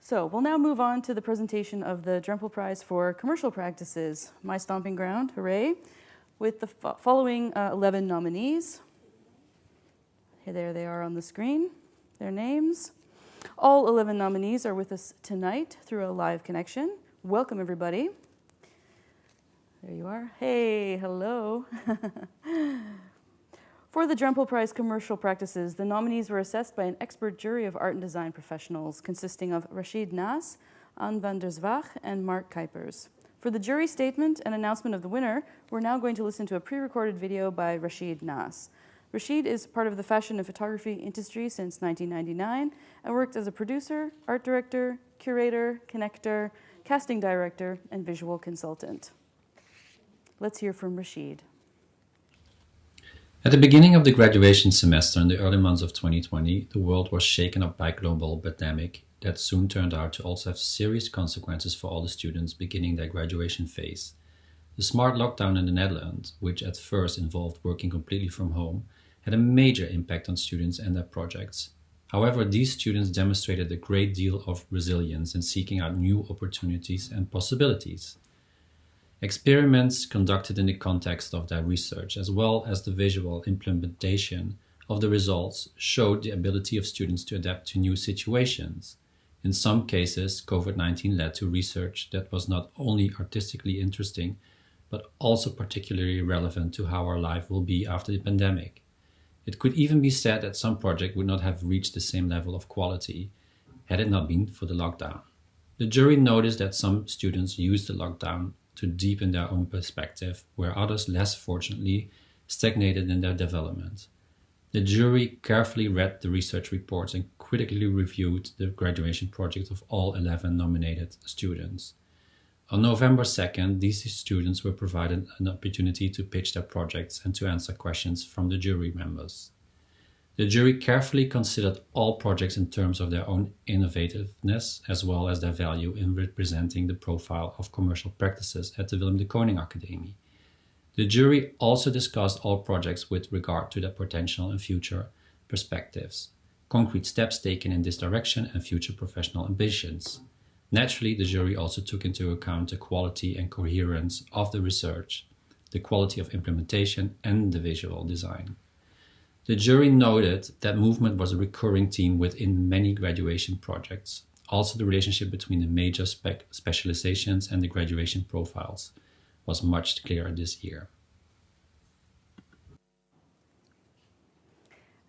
So we'll now move on to the presentation of the Drempel Prize for Commercial Practices, my stomping ground, hooray, with the following 11 nominees. Here, there they are on the screen, their names. All 11 nominees are with us tonight through a live connection. Welcome, everybody. There you are. Hey, hello. For the Drempel Prize Commercial Practices, the nominees were assessed by an expert jury of art and design professionals consisting of Rachid Naas, Anne van der Zwaag, and Mark Kuipers. For the jury statement and announcement of the winner, we're now going to listen to a pre-recorded video by Rachid Naas. Rachid is part of the fashion and photography industry since 1999 and worked as a producer, art director, curator, connector, casting director, and visual consultant. Let's hear from Rachid. At the beginning of the graduation semester in the early months of 2020, the world was shaken up by a global pandemic that soon turned out to also have serious consequences for all the students beginning their graduation phase. The smart lockdown in the Netherlands, which at first involved working completely from home, had a major impact on students and their projects. However, these students demonstrated a great deal of resilience in seeking out new opportunities and possibilities. Experiments conducted in the context of their research, as well as the visual implementation of the results, showed the ability of students to adapt to new situations. In some cases, COVID-19 led to research that was not only artistically interesting, but also particularly relevant to how our life will be after the pandemic. It could even be said that some projects would not have reached the same level of quality had it not been for the lockdown. The jury noticed that some students used the lockdown to deepen their own perspective, where others, less fortunately, stagnated in their development. The jury carefully read the research reports and critically reviewed the graduation project of all 11 nominated students. On November 2nd, these students were provided an opportunity to pitch their projects and to answer questions from the jury members. The jury carefully considered all projects in terms of their own innovativeness as well as their value in representing the profile of commercial practices at the Willem de Kooning Academie. The jury also discussed all projects with regard to their potential and future perspectives, concrete steps taken in this direction and future professional ambitions. Naturally, the jury also took into account the quality and coherence of the research, the quality of implementation, and the visual design. The jury noted that movement was a recurring theme within many graduation projects. Also, the relationship between the major specializations and the graduation profiles was much clearer this year.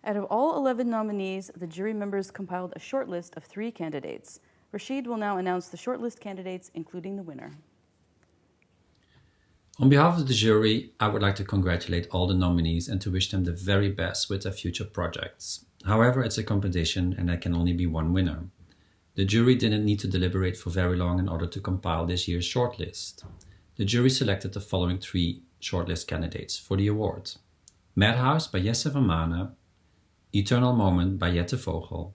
Out of all 11 nominees, the jury members compiled a short list of 3 candidates. Rachid will now announce the shortlist candidates, including the winner. On behalf of the jury, I would like to congratulate all the nominees and to wish them the very best with their future projects. However, it's a competition and there can only be one winner. The jury didn't need to deliberate for very long in order to compile this year's shortlist. The jury selected the following 3 shortlist candidates for the award. Madhouse by Jesse van Manen, Eternal Moment by Jette Vogel,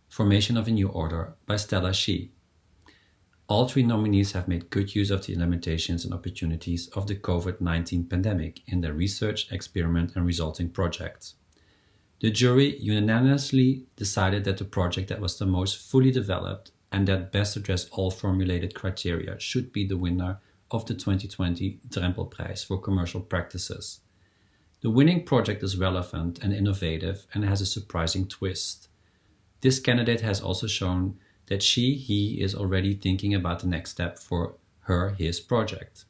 Formation of a New Order by Stella Shi. All 3 nominees have made good use of the limitations and opportunities of the COVID-19 pandemic in their research, experiment, and resulting projects. The jury unanimously decided that the project that was the most fully developed and that best addressed all formulated criteria should be the winner of the 2020 Drempel Prize for Commercial Practices. The winning project is relevant and innovative and has a surprising twist. This candidate has also shown that he is already thinking about the next step for his project.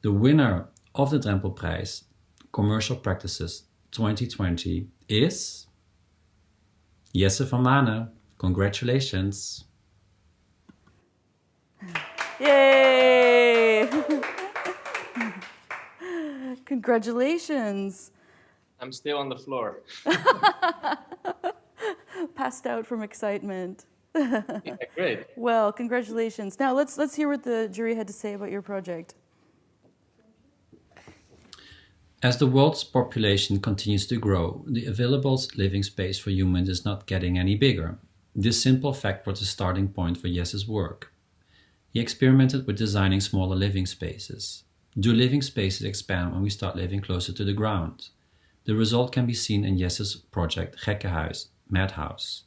The winner of the Drempel Prize Commercial Practices 2020 is Jesse van Manen. Congratulations. Yay! Congratulations. I'm still on the floor. Passed out from excitement. Yeah, great. Well, congratulations. Now let's hear what the jury had to say about your project. As the world's population continues to grow, the available living space for humans is not getting any bigger. This simple fact was the starting point for Jesse's work. He experimented with designing smaller living spaces. Do living spaces expand when we start living closer to the ground? The result can be seen in Jesse's project Gekkenhuis, Madhouse.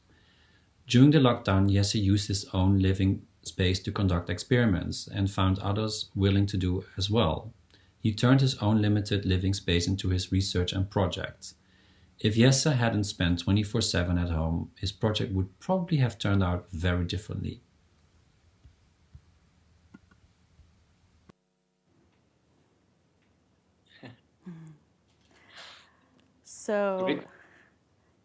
During the lockdown, Jesse used his own living space to conduct experiments and found others willing to do as well. He turned his own limited living space into his research and project. If Jesse hadn't spent 24/7 at home, his project would probably have turned out very differently. So,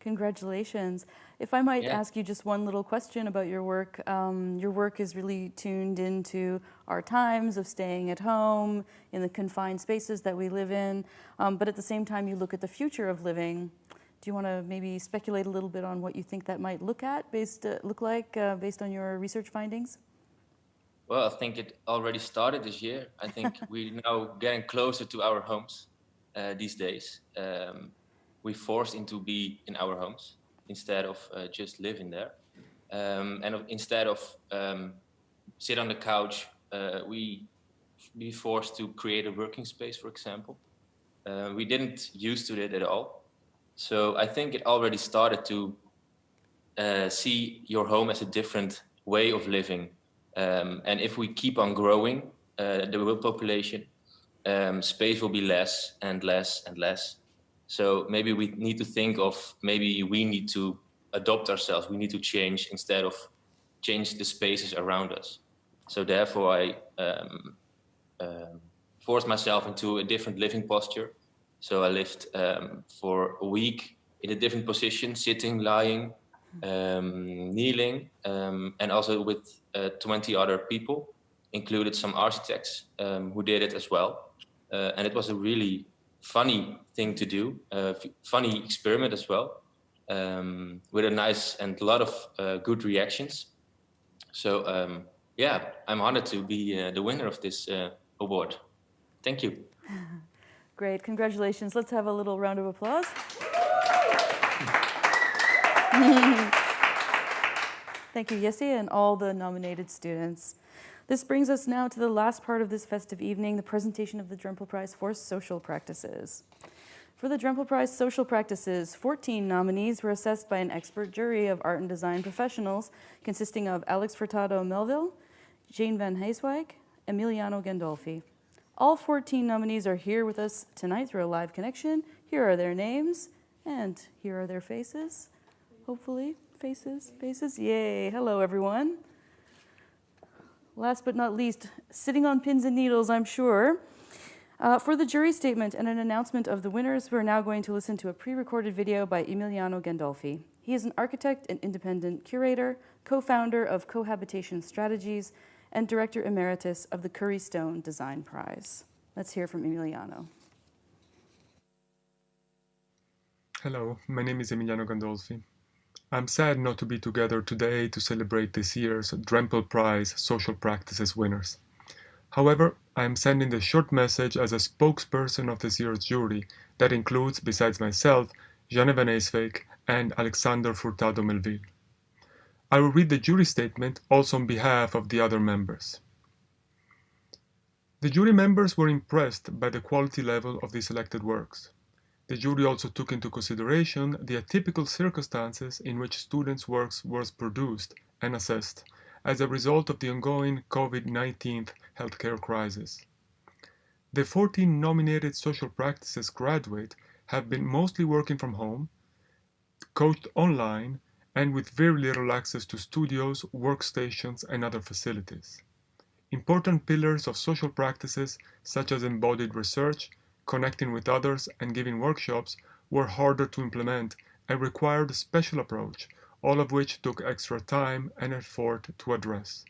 congratulations. If I might Yeah. ask you just one little question about your work. Your work is really tuned into our times of staying at home in the confined spaces that we live in, but at the same time you look at the future of living. Do you want to maybe speculate a little bit on what you think that might look like based on your research findings? Well, I think it already started this year. I think we're now getting closer to our homes these days. We're forced into be in our homes instead of just living there. Instead of sit on the couch, we be forced to create a working space, for example. We didn't used to it at all. So I think it already started to see your home as a different way of living. And if we keep on growing the world population, space will be less and less and less. So maybe we need to think of, maybe we need to adopt ourselves. We need to change instead of change the spaces around us. So therefore I forced myself into a different living posture. So I lived for a week in a different position, sitting, lying, kneeling, and also with 20 other people, included some architects who did it as well. And it was a really funny thing to do, funny experiment as well, with a nice and a lot of good reactions. So yeah, I'm honored to be the winner of this award. Thank you. Great, congratulations. Let's have a little round of applause. Thank you, Jesse, and all the nominated students. This brings us now to the last part of this festive evening, the presentation of the Drempel Prize for Social Practices. For the Drempel Prize Social Practices, 14 nominees were assessed by an expert jury of art and design professionals consisting of Alex Furtado Melville, Jane van Heeswijk, Emiliano Gandolfi. All 14 nominees are here with us tonight through a live connection. Here are their names, and here are their faces. Hopefully, faces. Yay, hello everyone. Last but not least, sitting on pins and needles, I'm sure. For the jury statement and an announcement of the winners, we're now going to listen to a pre-recorded video by Emiliano Gandolfi. He is an architect and independent curator, co-founder of Cohabitation Strategies, and director emeritus of the Curry Stone Design Prize. Let's hear from Emiliano. Hello, my name is Emiliano Gandolfi. I'm sad not to be together today to celebrate this year's Drempel Prize Social Practices winners. However, I am sending this short message as a spokesperson of this year's jury that includes, besides myself, Jeanne van Heeswijk and Alexander Furtado Melville. I will read the jury statement also on behalf of the other members. The jury members were impressed by the quality level of the selected works. The jury also took into consideration the atypical circumstances in which students' works was produced and assessed as a result of the ongoing COVID-19 healthcare crisis. The 14 nominated social practices graduates have been mostly working from home, coached online, and with very little access to studios, workstations, and other facilities. Important pillars of social practices, such as embodied research, connecting with others, and giving workshops, were harder to implement and required a special approach, all of which took extra time and effort to address.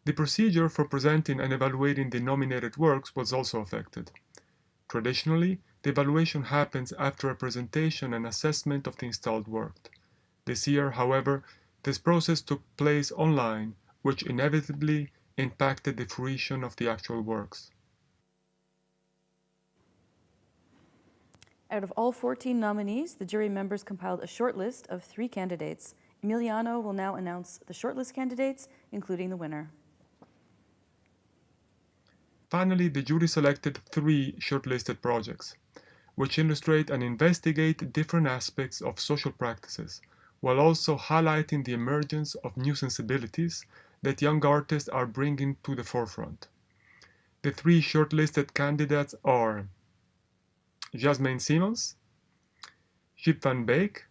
The procedure for presenting and evaluating the nominated works was also affected. Traditionally, the evaluation happens after a presentation and assessment of the installed work. This year, however, this process took place online, which inevitably impacted the fruition of the actual works. Out of all 14 nominees, the jury members compiled a short list of 3 candidates. Emiliano will now announce the shortlist candidates, including the winner. Finally, the jury selected 3 shortlisted projects, which illustrate and investigate different aspects of social practices, while also highlighting the emergence of new sensibilities that young artists are bringing to the forefront. The 3 shortlisted candidates are Jasmine Simons, Jip van Beek,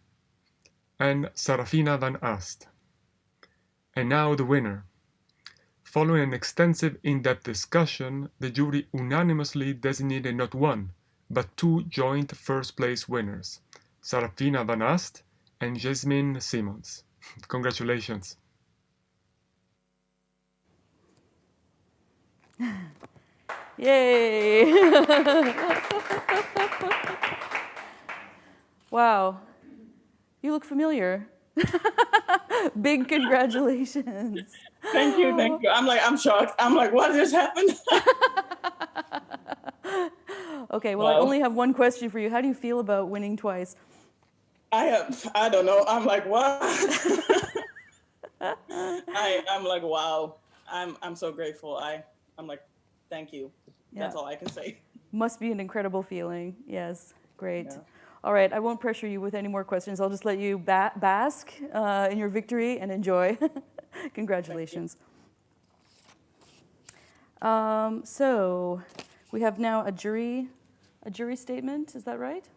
and Sarafina van Ast. And now the winner. Following an extensive in-depth discussion, the jury unanimously designated not 1, but 2 joint first-place winners, Sarafina van Ast and Jasmine Simons. Congratulations. Yay! Wow, you look familiar. Big congratulations. Thank you, thank you. I'm shocked. I'm like, what just happened? Okay, well, Wow. I only have one question for you. How do you feel about winning twice? I don't know. I'm like, what? I'm like, wow. I'm so grateful. I'm like, thank you. That's Yeah. all I can say. Must be an incredible feeling. Yes, great. Yeah. All right, I won't pressure you with any more questions. I'll just let you bask in your victory and enjoy. Congratulations. So we have now a jury statement. Is that right?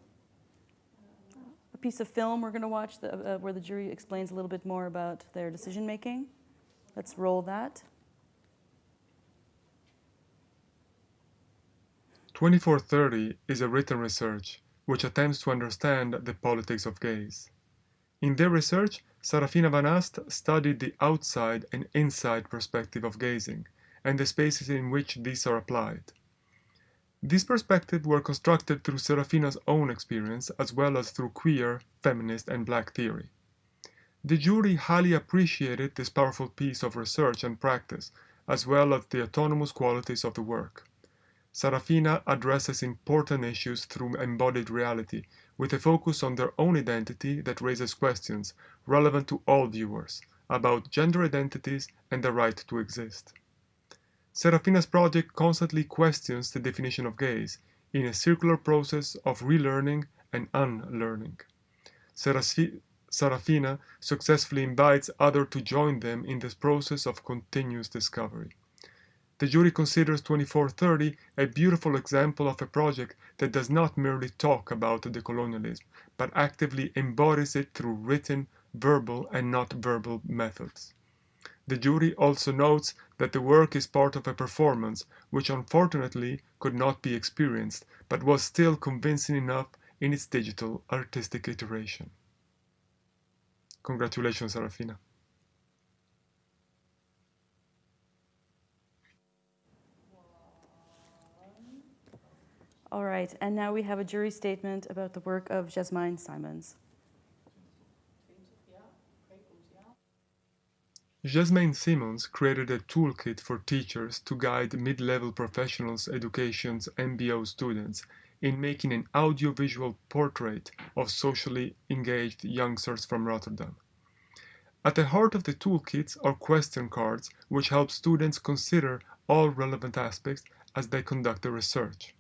A piece of film we're going to watch where the jury explains a little bit more about their decision making. Let's roll that. 2430 is a written research which attempts to understand the politics of gaze. In their research, Sarafina van Ast studied the outside and inside perspective of gazing and the spaces in which these are applied. These perspectives were constructed through Sarafina's own experience as well as through queer, feminist, and black theory. The jury highly appreciated this powerful piece of research and practice, as well as the autonomous qualities of the work. Sarafina addresses important issues through embodied reality, with a focus on their own identity that raises questions relevant to all viewers about gender identities and the right to exist. Sarafina's project constantly questions the definition of gaze in a circular process of relearning and unlearning. Sarafina successfully invites others to join them in this process of continuous discovery. The jury considers 2430 a beautiful example of a project that does not merely talk about decolonialism, but actively embodies it through written, verbal, and not verbal methods. The jury also notes that the work is part of a performance which unfortunately could not be experienced, but was still convincing enough in its digital artistic iteration. Congratulations, Sarafina. All right, and now we have a jury statement about the work of Jasmine Simons. Jasmine Simons created a toolkit for teachers to guide mid-level professionals education's MBO students in making an audiovisual portrait of socially engaged youngsters from Rotterdam. At the heart of the toolkits are question cards which help students consider all relevant aspects as they conduct the research.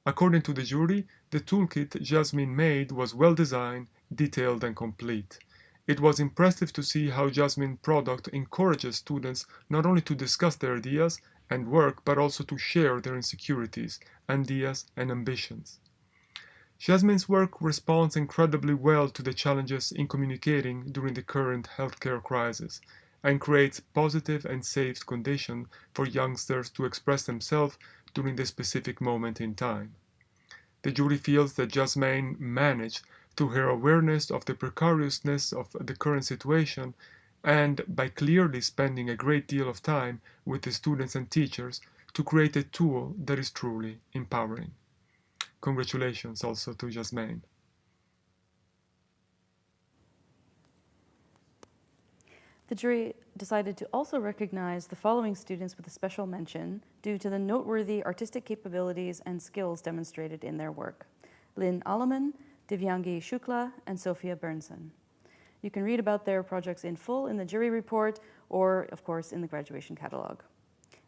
According to the jury, the toolkit Jasmine made was well designed, detailed, and complete. It was impressive to see how Jasmine's product encourages students not only to discuss their ideas and work, but also to share their insecurities, ideas, and ambitions. Jasmine's work responds incredibly well to the challenges in communicating during the current healthcare crisis and creates positive and safe conditions for youngsters to express themselves during this specific moment in time. The jury feels that Jasmine managed, through her awareness of the precariousness of the current situation and by clearly spending a great deal of time with the students and teachers, to create a tool that is truly empowering. Congratulations also to Jasmine. The jury decided to also recognize the following students with a special mention due to the noteworthy artistic capabilities and skills demonstrated in their work. Lynn Alleman, Divyangi Shukla, and Sophia Bernson. You can read about their projects in full in the jury report or, of course, in the graduation catalog.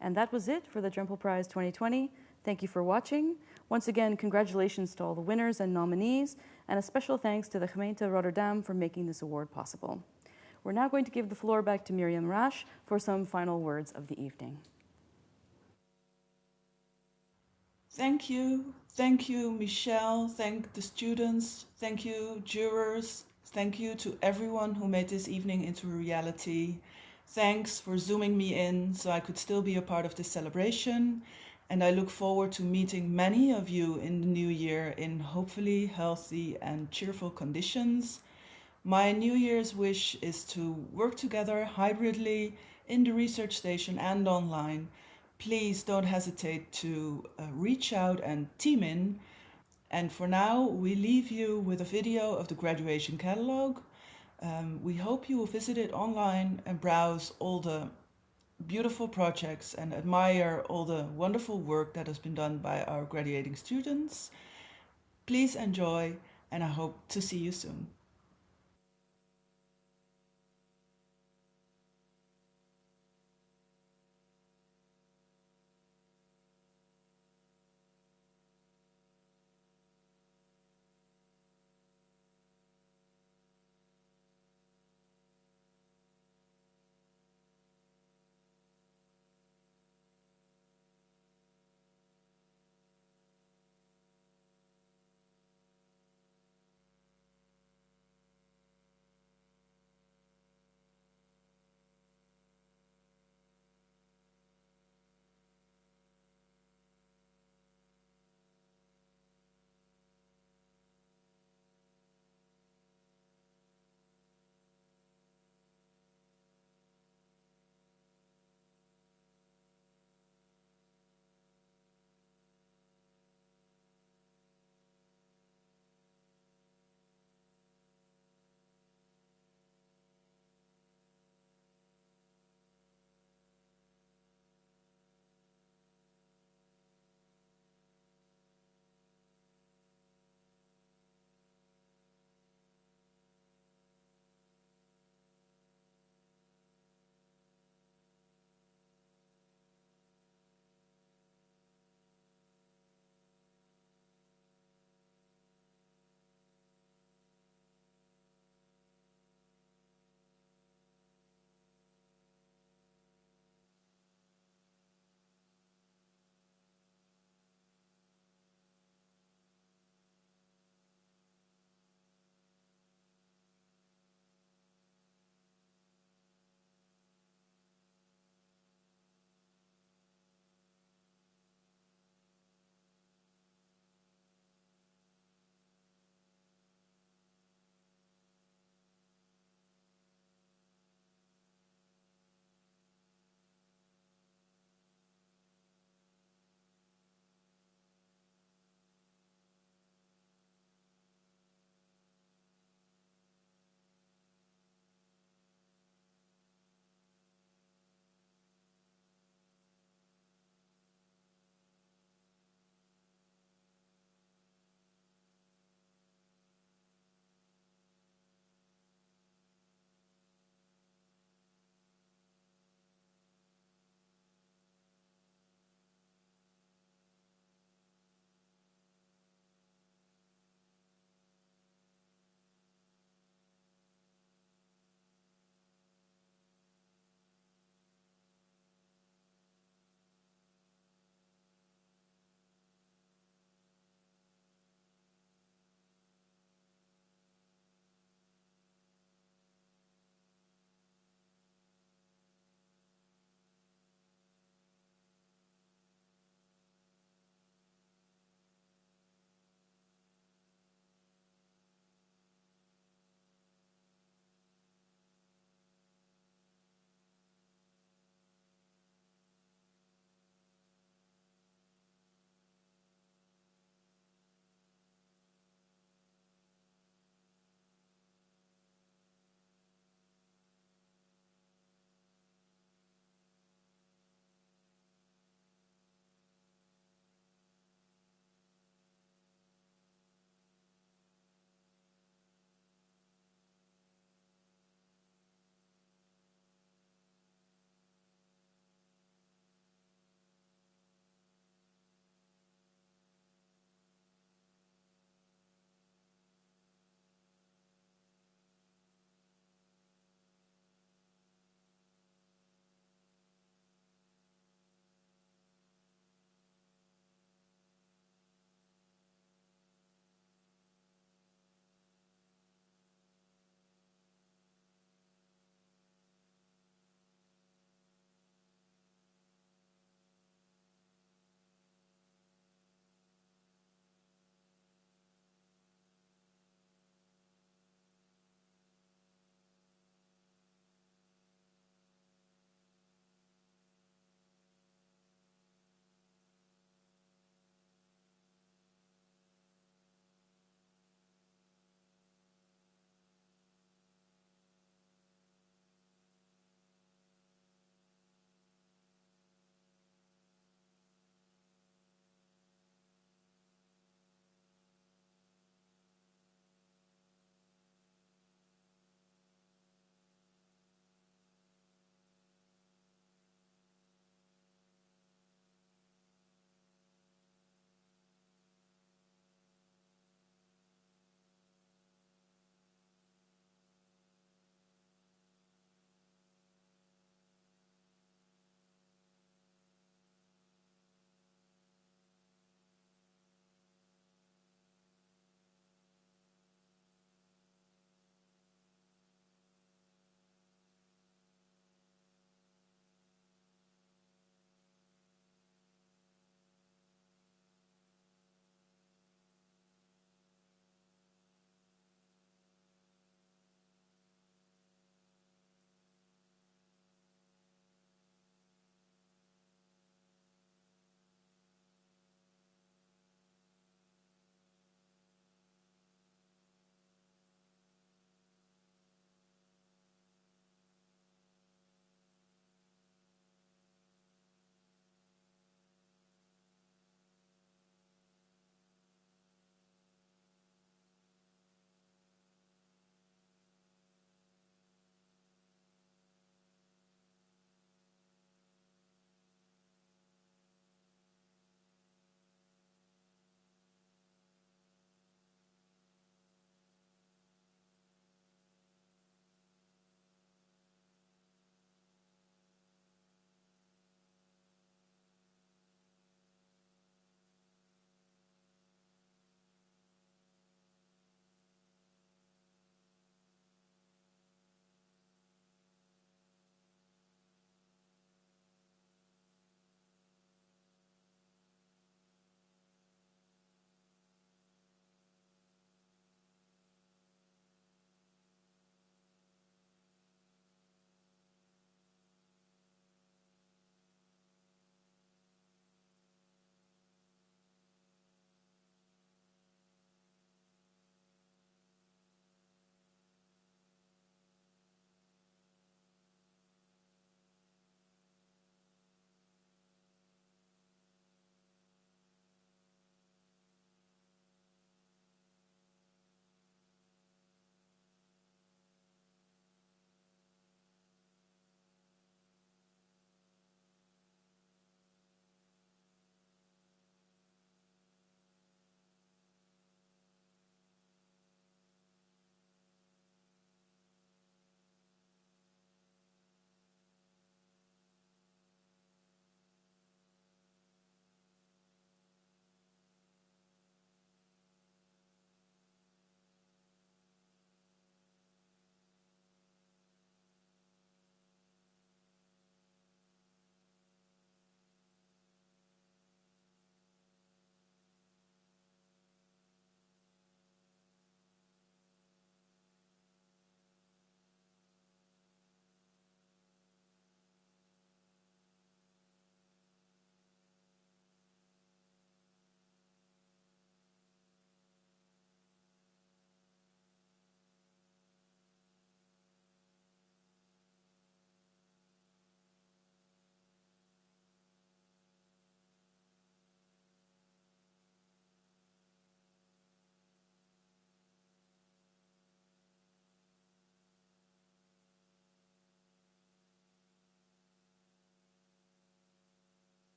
And that was it for the Drempel Prize 2020. Thank you for watching. Once again, congratulations to all the winners and nominees, and a special thanks to the Gemeente Rotterdam for making this award possible. We're now going to give the floor back to Miriam Rasch for some final words of the evening. Thank you, Michelle. Thank the students. Thank you, jurors. Thank you to everyone who made this evening into a reality. Thanks for zooming me in so I could still be a part of this celebration. And I look forward to meeting many of you in the new year in hopefully healthy and cheerful conditions. My New Year's wish is to work together hybridly in the research station and online. Please don't hesitate to reach out and team in. And for now, we leave you with a video of the graduation catalog. We hope you will visit it online and browse all the beautiful projects and admire all the wonderful work that has been done by our graduating students. Please enjoy, and I hope to see you soon.